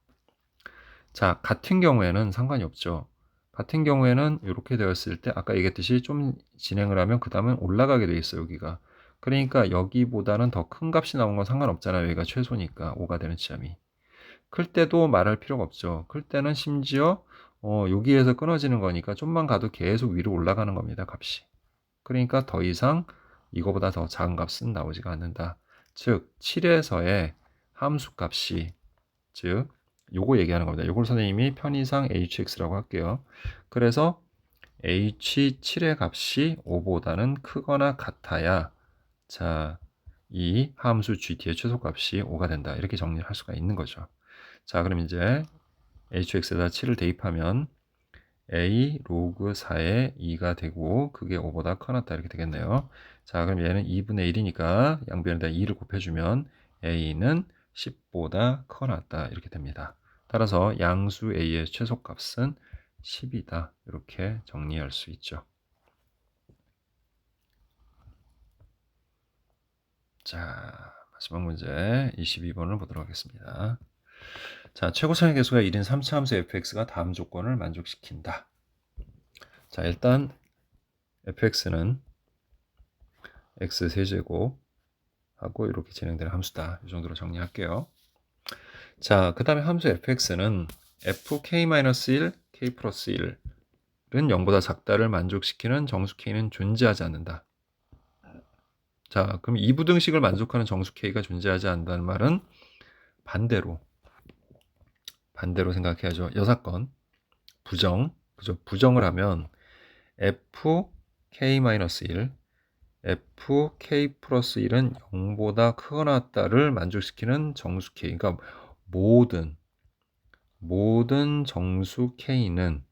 자, 같은 경우에는 상관이 없죠. 같은 경우에는 이렇게 되었을 때 아까 얘기했듯이 좀 진행을 하면 그 다음은 올라가게 돼 있어요. 여기가. 그러니까 여기보다는 더 큰 값이 나온 건 상관없잖아요. 여기가 최소니까 5가 되는 지점이. 클 때도 말할 필요가 없죠. 클 때는 심지어 여기에서 끊어지는 거니까 좀만 가도 계속 위로 올라가는 겁니다. 값이. 그러니까 더 이상 이거보다 더 작은 값은 나오지가 않는다. 즉 7에서의 함수 값이 즉 요거 얘기하는 겁니다. 요걸 선생님이 편의상 hx라고 할게요. 그래서 h7의 값이 5보다는 크거나 같아야 자, 이 함수 gt의 최소값이 5가 된다. 이렇게 정리를 할 수가 있는 거죠. 자, 그럼 이제 hx에다 7을 대입하면 a 로그 4의 2가 되고 그게 5보다 커났다 이렇게 되겠네요. 자, 그럼 얘는 2분의 1이니까 양변에다 2를 곱해주면 a는 10보다 커났다 이렇게 됩니다. 따라서 양수 a의 최소값은 10이다 이렇게 정리할 수 있죠. 자, 마지막 문제 22번을 보도록 하겠습니다. 자, 최고차의 계수가 1인 3차 함수 fx가 다음 조건을 만족시킨다. 자, 일단 fx는 x 세제곱 하고 이렇게 진행되는 함수다. 이 정도로 정리할게요. 자, 그 다음에 함수 fx는 fk-1, k 플러스 1은 0보다 작다를 만족시키는 정수 k는 존재하지 않는다. 자, 그럼 이 부등식을 만족하는 정수 k가 존재하지 않는다는 말은 반대로 생각해야죠. 여사건 부정, 그죠? 부정을 하면 fk-1, fk 플러스 1은 0보다 크거나 같다를 만족시키는 정수 k. 그러니까 모든 정수 k는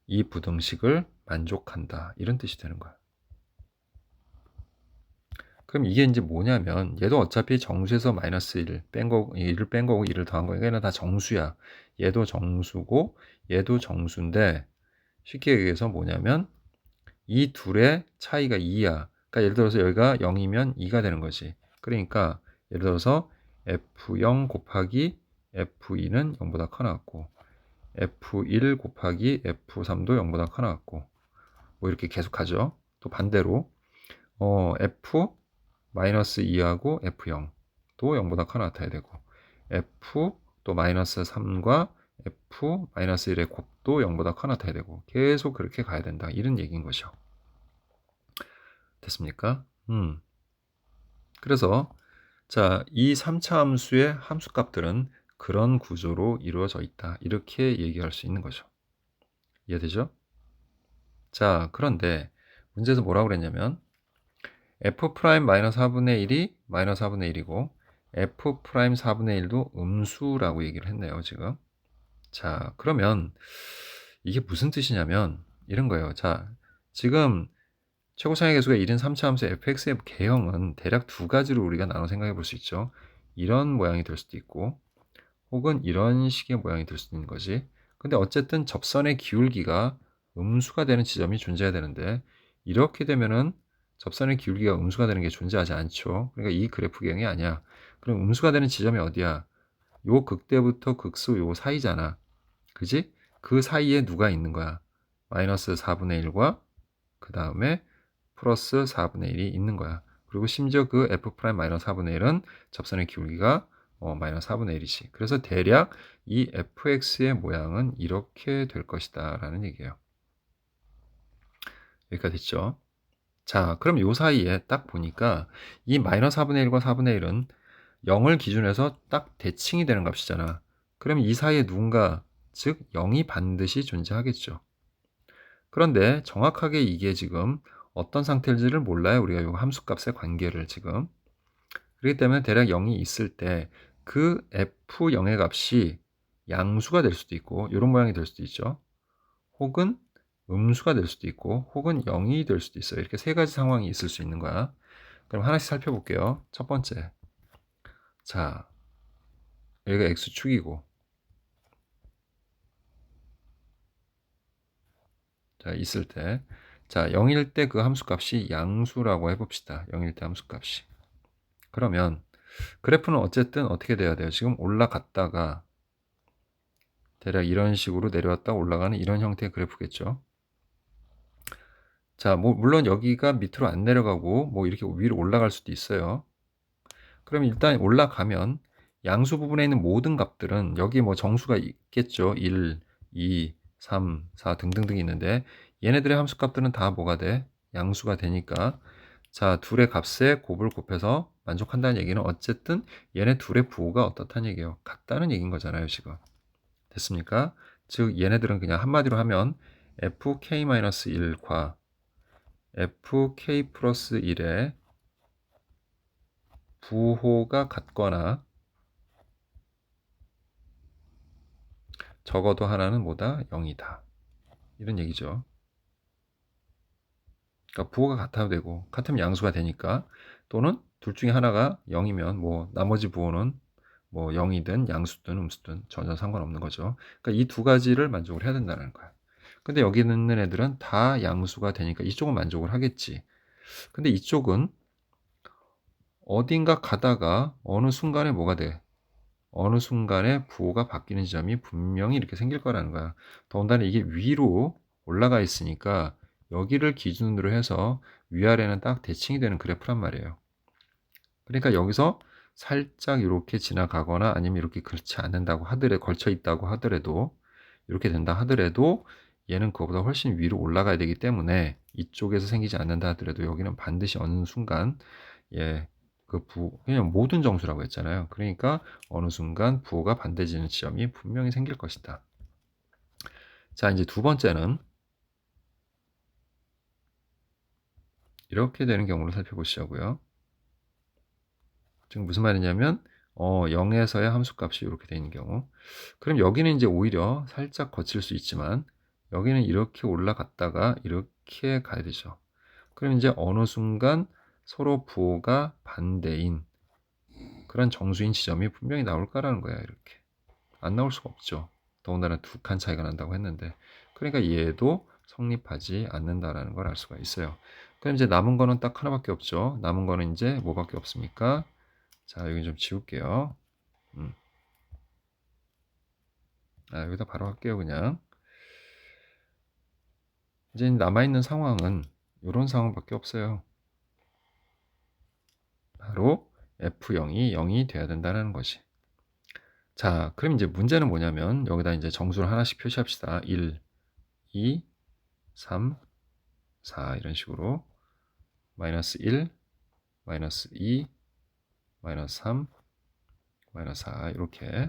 이 부등식을 만족한다. 이런 뜻이 되는 거야. 그럼 이게 이제 뭐냐면 얘도 어차피 정수에서 마이너스 1을 뺀 거고 1을 더한 거니까 얘는 다 정수야. 얘도 정수고 얘도 정수인데 쉽게 얘기해서 뭐냐면 이 둘의 차이가 2야. 그러니까 예를 들어서 여기가 0이면 2가 되는 거지. 그러니까 예를 들어서 F0 곱하기 F2는 0보다 커 나왔고 F1 곱하기 F3도 0보다 커 나왔고 뭐 이렇게 계속 하죠. 또 반대로 F-2하고 F0도 0보다 커 나타야 되고 F 또 마이너스 3과 F-1의 곱도 0보다 커 나타야 되고 계속 그렇게 가야 된다. 이런 얘기인 거죠. 됐습니까? 그래서 자, 이 3차 함수의 함수값들은 그런 구조로 이루어져 있다. 이렇게 얘기할 수 있는 거죠. 이해되죠? 자, 그런데 문제에서 뭐라고 그랬냐면 f'-4분의 1이 마이너스 4분의 1이고 f'4분의 1도 음수라고 얘기를 했네요, 지금. 자, 그러면 이게 무슨 뜻이냐면 이런 거예요. 자, 지금 최고상의 계수가 1인 3차 함수 fx의 개형은 대략 두 가지로 우리가 나눠 생각해 볼 수 있죠. 이런 모양이 될 수도 있고 혹은 이런 식의 모양이 될 수도 있는 거지. 근데 어쨌든 접선의 기울기가 음수가 되는 지점이 존재해야 되는데 이렇게 되면은 접선의 기울기가 음수가 되는 게 존재하지 않죠. 그러니까 이 그래프 개형이 아니야. 그럼 음수가 되는 지점이 어디야? 요 극대부터 극수 요 사이잖아. 그지? 그 사이에 누가 있는 거야? 마이너스 4분의 1과 그 다음에 플러스 4분의 1이 있는 거야. 그리고 심지어 그 f'-4분의 1은 접선의 기울기가 마이너스 4분의 1이지. 그래서 대략 이 fx의 모양은 이렇게 될 것이다 라는 얘기예요. 여기까지 됐죠? 자, 그럼 요 사이에 딱 보니까 이 마이너스 4분의 1과 4분의 1은 0을 기준해서 딱 대칭이 되는 값이잖아. 그럼 이 사이에 누군가, 즉 0이 반드시 존재하겠죠. 그런데 정확하게 이게 지금 어떤 상태인지를 몰라요. 우리가 이 함수값의 관계를 지금. 그렇기 때문에 대략 0이 있을 때 그 f0의 값이 양수가 될 수도 있고 이런 모양이 될 수도 있죠. 혹은 음수가 될 수도 있고 혹은 0이 될 수도 있어요. 이렇게 세 가지 상황이 있을 수 있는 거야. 그럼 하나씩 살펴볼게요. 첫 번째. 자, 여기가 x축이고 자, 있을 때 자, 0일 때 그 함수값이 양수라고 해봅시다. 0일 때 함수값이. 그러면 그래프는 어쨌든 어떻게 돼야 돼요? 지금 올라갔다가 대략 이런 식으로 내려왔다 올라가는 이런 형태의 그래프겠죠. 자, 뭐 물론 여기가 밑으로 안 내려가고 뭐 이렇게 위로 올라갈 수도 있어요. 그럼 일단 올라가면 양수 부분에 있는 모든 값들은 여기 뭐 정수가 있겠죠. 1, 2, 3, 4 등등등 있는데 얘네들의 함수 값들은 다 뭐가 돼? 양수가 되니까 자, 둘의 값에 곱을 곱해서 만족한다는 얘기는 어쨌든 얘네 둘의 부호가 어떻다는 얘기예요. 같다는 얘기인 거잖아요, 지금. 됐습니까? 즉 얘네들은 그냥 한마디로 하면 fk-1과 fk 플러스 1의 부호가 같거나 적어도 하나는 뭐다? 0이다. 이런 얘기죠. 그러니까 부호가 같아도 되고 같으면 양수가 되니까 또는 둘 중에 하나가 0이면 뭐 나머지 부호는 뭐 0이든 양수든 음수든 전혀 상관없는 거죠. 그러니까 이 두 가지를 만족을 해야 된다는 거야. 근데 여기 있는 애들은 다 양수가 되니까 이쪽은 만족을 하겠지. 근데 이쪽은 어딘가 가다가 어느 순간에 뭐가 돼? 어느 순간에 부호가 바뀌는 지점이 분명히 이렇게 생길 거라는 거야. 더군다나 이게 위로 올라가 있으니까 여기를 기준으로 해서 위아래는 딱 대칭이 되는 그래프란 말이에요. 그러니까 여기서 살짝 이렇게 지나가거나 아니면 이렇게 그렇지 않는다고 하더라도 걸쳐 있다고 하더라도 이렇게 된다 하더라도 얘는 그거보다 훨씬 위로 올라가야 되기 때문에 이쪽에서 생기지 않는다 하더라도 여기는 반드시 어느 순간 예, 그냥 모든 정수라고 했잖아요. 그러니까 어느 순간 부호가 반대지는 지점이 분명히 생길 것이다. 자, 이제 두 번째는 이렇게 되는 경우를 살펴보시자고요. 지금 무슨 말이냐면 0에서의 함수값이 이렇게 되는 경우. 그럼 여기는 이제 오히려 살짝 거칠 수 있지만 여기는 이렇게 올라갔다가 이렇게 가야 되죠. 그럼 이제 어느 순간 서로 부호가 반대인 그런 정수인 지점이 분명히 나올 거라는 거야. 이렇게. 안 나올 수가 없죠. 더군다나 두 칸 차이가 난다고 했는데. 그러니까 얘도 성립하지 않는다라는 걸 알 수가 있어요. 그럼 이제 남은 거는 딱 하나밖에 없죠. 남은 거는 이제 뭐밖에 없습니까? 자, 여기 좀 지울게요. 여기다 바로 할게요, 그냥. 이제 남아있는 상황은 이런 상황밖에 없어요. 바로 F0이 0이 돼야 된다는 것이. 자, 그럼 이제 문제는 뭐냐면 여기다 이제 정수를 하나씩 표시합시다. 1, 2, 3, 4 이런 식으로 마이너스 1, 마이너스 2, 마이너스 3, 마이너스 4 이렇게.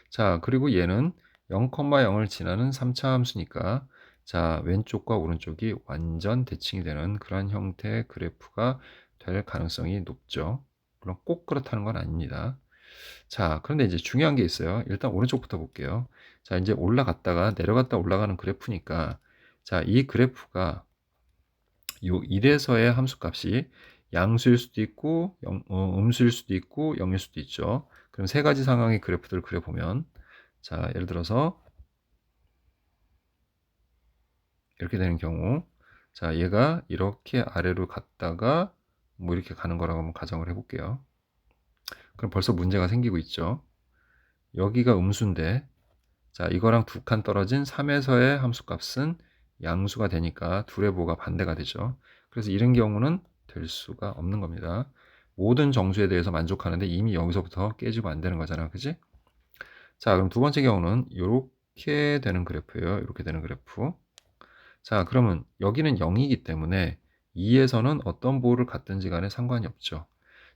자, 그리고 얘는 0,0을 지나는 3차 함수니까 자, 왼쪽과 오른쪽이 완전 대칭이 되는 그런 형태의 그래프가 될 가능성이 높죠. 물론 꼭 그렇다는 건 아닙니다. 자, 그런데 이제 중요한 게 있어요. 일단 오른쪽부터 볼게요. 자, 이제 올라갔다가 내려갔다 올라가는 그래프니까 자, 이 그래프가 요 1에서의 함수값이 양수일 수도 있고 음수일 수도 있고 0일 수도 있죠. 그럼 세 가지 상황의 그래프들을 그려보면 자, 예를 들어서 이렇게 되는 경우 자, 얘가 이렇게 아래로 갔다가 뭐 이렇게 가는 거라고 한번 가정을 해볼게요. 그럼 벌써 문제가 생기고 있죠. 여기가 음수인데 자, 이거랑 두 칸 떨어진 3에서의 함수값은 양수가 되니까 둘의 부호가 반대가 되죠. 그래서 이런 경우는 될 수가 없는 겁니다. 모든 정수에 대해서 만족하는데 이미 여기서부터 깨지고 안 되는 거잖아. 그지? 자, 그럼 두 번째 경우는 이렇게 되는 그래프예요. 이렇게 되는 그래프. 자, 그러면 여기는 0이기 때문에 2에서는 어떤 부호를 갖든지 간에 상관이 없죠.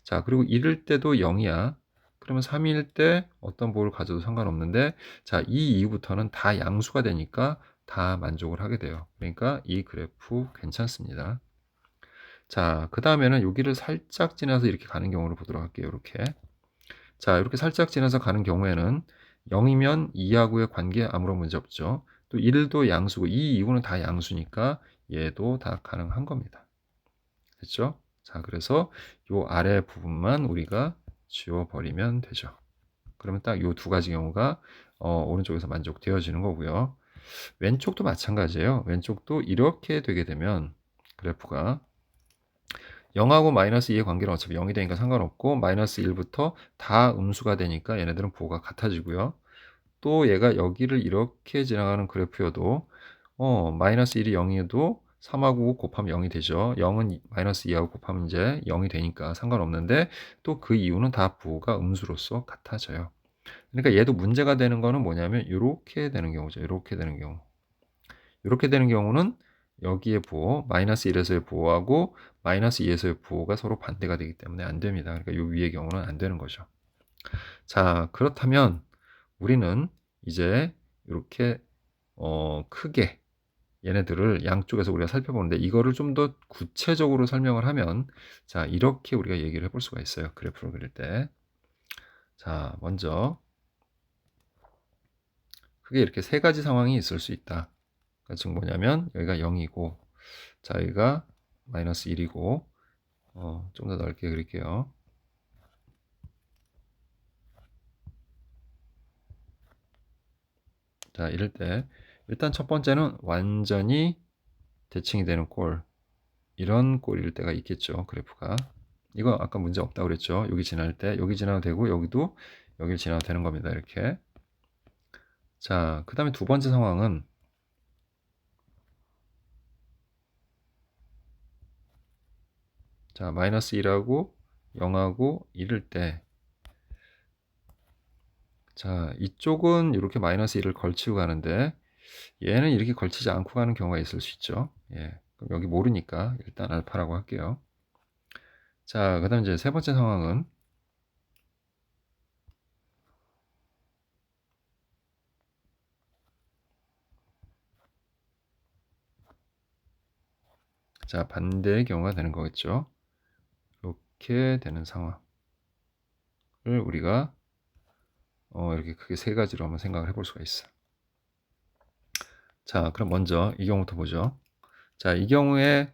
자, 그리고 1일 때도 0이야. 그러면 3일 때 어떤 부호를 가져도 상관없는데 자, 이 이후부터는 다 양수가 되니까 다 만족을 하게 돼요. 그러니까 이 그래프 괜찮습니다. 자, 그 다음에는 여기를 살짝 지나서 이렇게 가는 경우를 보도록 할게요. 이렇게. 자, 이렇게 살짝 지나서 가는 경우에는 0이면 2하고의 관계 아무런 문제 없죠. 또 1도 양수고 이 이후는 다 양수니까 얘도 다 가능한 겁니다. 됐죠? 자, 그래서 요 아래 부분만 우리가 지워버리면 되죠. 그러면 딱 요 두 가지 경우가 오른쪽에서 만족되어지는 거고요. 왼쪽도 마찬가지예요. 왼쪽도 이렇게 되게 되면 그래프가 0하고 마이너스 2의 관계는 어차피 0이 되니까 상관없고 마이너스 1부터 다 음수가 되니까 얘네들은 부호가 같아지고요. 또 얘가 여기를 이렇게 지나가는 그래프여도 마이너스 1이 0이어도 3하고 곱하면 0이 되죠. 0은 마이너스 2하고 곱하면 이제 0이 되니까 상관없는데 또 그 이유는 다 부호가 음수로서 같아져요. 그러니까 얘도 문제가 되는 거는 뭐냐면 이렇게 되는 경우죠. 이렇게 되는 경우. 이렇게 되는 경우는 여기에 부호, 마이너스 1에서의 부호하고 마이너스 2에서의 부호가 서로 반대가 되기 때문에 안 됩니다. 그러니까 이 위의 경우는 안 되는 거죠. 자, 그렇다면 우리는 이제 이렇게 크게 얘네들을 양쪽에서 우리가 살펴보는데 이거를 좀 더 구체적으로 설명을 하면 자, 이렇게 우리가 얘기를 해볼 수가 있어요. 그래프를 그릴 때. 자, 먼저 크게 이렇게 세 가지 상황이 있을 수 있다. 그러니까 지금 뭐냐면 여기가 0이고 자, 여기가 마이너스 1이고 좀 더 넓게 그릴게요. 자, 이럴 때 일단 첫 번째는 완전히 대칭이 되는 꼴 이런 꼴일 때가 있겠죠. 그래프가 이거 아까 문제 없다고 그랬죠. 여기 지날 때 여기 지나도 되고 여기도 여기를 지나도 되는 겁니다. 이렇게. 자, 그 다음에 두 번째 상황은 자, 마이너스 1하고 0하고 1일 때 자, 이쪽은 이렇게 마이너스 1을 걸치고 가는데 얘는 이렇게 걸치지 않고 가는 경우가 있을 수 있죠. 예. 그럼 여기 모르니까 일단 알파라고 할게요. 자, 그다음 이제 세 번째 상황은 자, 반대의 경우가 되는 거겠죠. 이렇게 되는 상황을 우리가 이렇게 크게 세 가지로 한번 생각을 해볼 수가 있어. 자, 그럼 먼저 이 경우부터 보죠. 자, 이 경우에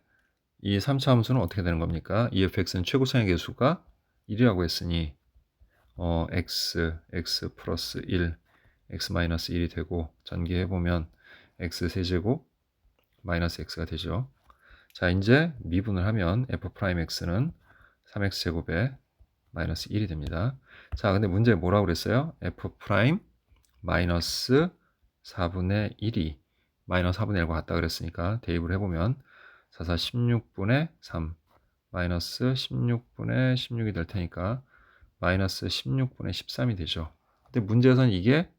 이 3차 함수는 어떻게 되는 겁니까? 이 fx는 최고상의 개수가 1이라고 했으니 x 플러스 1, x 마이너스 1이 되고 전개해 보면 x 세제곱 마이너스 x가 되죠. 자, 이제 미분을 하면 f'x는 3x 제곱에 마이너스 1이 됩니다. 자, 근데 문제에 뭐라고 그랬어요? f' 마이너스 4분의 1이 마이너스 4분의 1과 같다 그랬으니까 대입을 해보면 4, 16분의 3 마이너스 16분의 16이 될 테니까 마이너스 16분의 13이 되죠. 근데 문제에서는 이게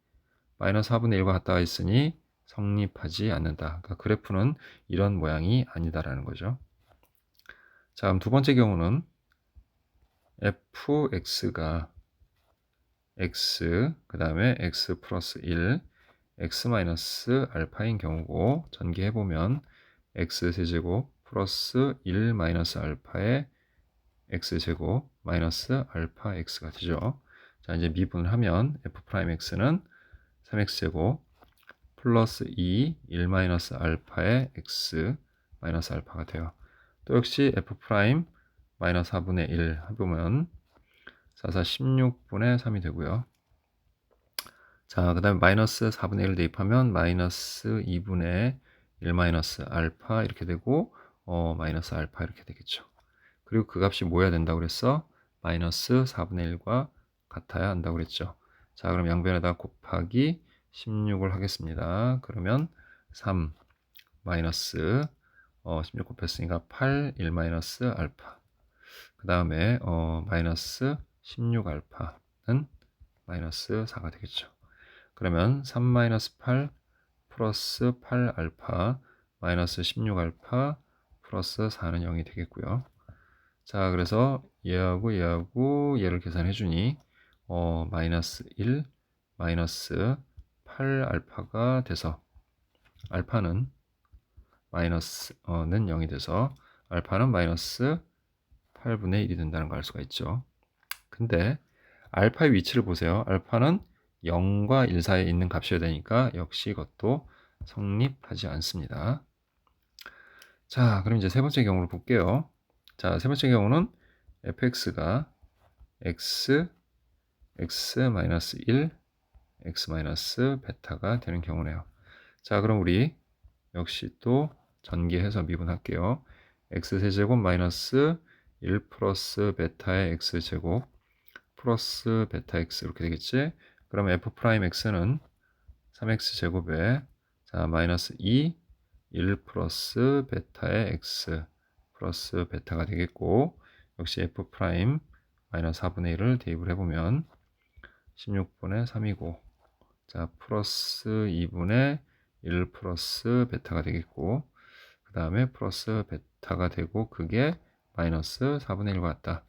마이너스 4분의 1과 같다 했으니 성립하지 않는다. 그러니까 그래프는 이런 모양이 아니다라는 거죠. 자, 그럼 두 번째 경우는 fx가 x, 그 다음에 x 플러스 1, x 마이너스 알파인 경우고 전개해보면 x 세제곱 플러스 1 마이너스 알파의 x제곱 마이너스 알파 x가 되죠. 자, 이제 미분을 하면 f'x는 3x제곱 플러스 2 1 마이너스 알파의 x 마이너스 알파가 돼요. 또 역시 f' 마이너스 4분의 1 해보면 4, 4 16분의 3이 되고요. 자, 그 다음에 마이너스 4분의 1을 대입하면 마이너스 2분의 1 마이너스 알파 이렇게 되고 마이너스 알파 이렇게 되겠죠. 그리고 그 값이 뭐여야 된다고 그랬어? 마이너스 4분의 1과 같아야 한다고 그랬죠. 자, 그럼 양변에다 곱하기 16을 하겠습니다. 그러면 3 마이너스 16 곱했으니까 8 1 마이너스 알파. 그 다음에 마이너스 16 알파는 마이너스 4가 되겠죠. 그러면 3 마이너스 8 플러스 8 알파 마이너스 16 알파 플러스 4는 0이 되겠고요. 자, 그래서 얘하고 얘를 계산해 주니 마이너스 1 마이너스 8 알파가 돼서 알파는 마이너스는 0이 돼서 알파는 마이너스 8분의 1이 된다는 걸 알 수가 있죠. 근데 알파의 위치를 보세요. 알파는 0과 1 사이에 있는 값이어야 되니까 역시 이것도 성립하지 않습니다. 자, 그럼 이제 세 번째 경우를 볼게요. 자, 세 번째 경우는 fx가 x, x-1, x-베타가 되는 경우네요. 자, 그럼 우리 역시 또 전개해서 미분할게요. x세제곱 마이너스 1 플러스 베타의 x제곱 플러스 베타 x 이렇게 되겠지? 그럼 f'x는 3x제곱에 자 마이너스 2 1 플러스 베타의 x 플러스 베타가 되겠고 역시 f' 마이너스 4분의 1을 대입을 해보면 16분의 3이고 자 플러스 2분의 1 플러스 베타가 되겠고 그 다음에 플러스 베타가 되고 그게 마이너스 4분의 1과 같다.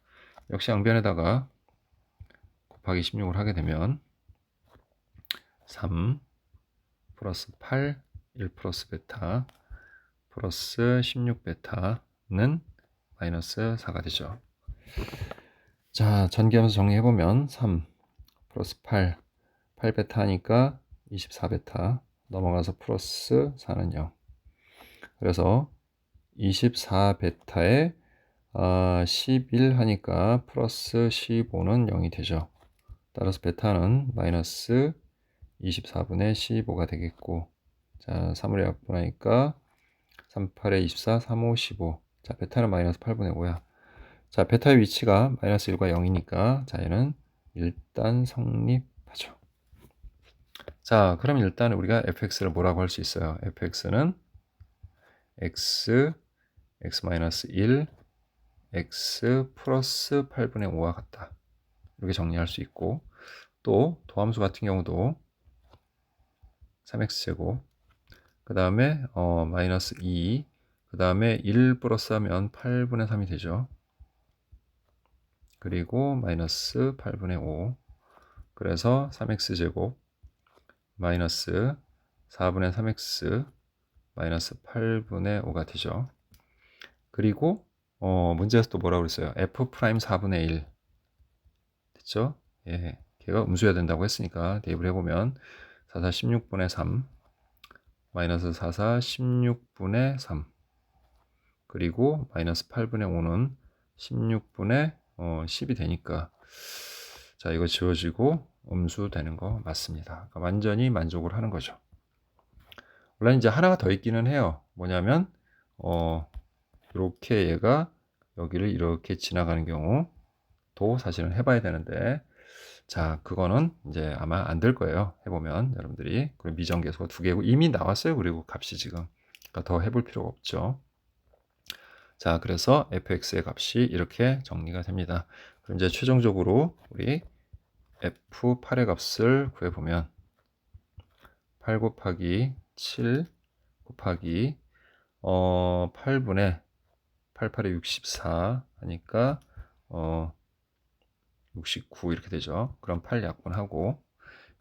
역시 양변에다가 곱하기 16을 하게 되면 3 플러스 8 1 플러스 베타 플러스 16 베타는 마이너스 4가 되죠. 자, 전개하면서 정리해보면 3 플러스 8 8베타 하니까 24베타 넘어가서 플러스 4는 0. 그래서 24베타에 11 하니까 플러스 15는 0이 되죠. 따라서 베타는 마이너스 24분의 15가 되겠고 자 3을 약분하니까 38에 24, 35, 15 자 베타는 마이너스 8분의 5야. 자 베타의 위치가 마이너스 1과 0이니까 자 얘는 일단 성립하죠. 자 그럼 일단 우리가 fx를 뭐라고 할 수 있어요? fx는 x, x-1, x 플러스 8분의 5와 같다. 이렇게 정리할 수 있고 또 도함수 같은 경우도 3x제곱, 그 다음에 마이너스 2, 그 다음에 1 플러스 하면 8분의 3이 되죠. 그리고 마이너스 8분의 5, 그래서 3x제곱 마이너스 4분의 3x 마이너스 8분의 5가 되죠. 그리고 문제에서 또 뭐라고 그랬어요? f 프라임 4분의 1 됐죠? 예, 걔가 음수여야 된다고 했으니까 대입을 해보면 44 16분의 3 마이너스 44 16분의 3 그리고 마이너스 8분의 5는 16분의 10이 되니까 자, 이거 지워지고 음수 되는 거 맞습니다. 그러니까 완전히 만족을 하는 거죠. 물론 이제 하나가 더 있기는 해요. 뭐냐면 이렇게 얘가 여기를 이렇게 지나가는 경우도 사실은 해봐야 되는데, 자, 그거는 이제 아마 안 될 거예요. 해보면 여러분들이. 그리고 미정계수가 2개고 이미 나왔어요. 그리고 값이 지금. 그러니까 더 해볼 필요가 없죠. 자, 그래서 fx의 값이 이렇게 정리가 됩니다. 그럼 이제 최종적으로 우리 f8의 값을 구해보면 8 곱하기 7 곱하기 8분의 88에 64 하니까 69 이렇게 되죠. 그럼 8 약분하고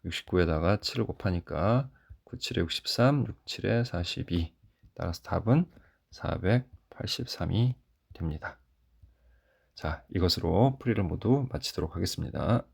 69에다가 7을 곱하니까 9, 7에 63, 6, 7에 42. 따라서 답은 483이 됩니다. 자, 이것으로 풀이를 모두 마치도록 하겠습니다.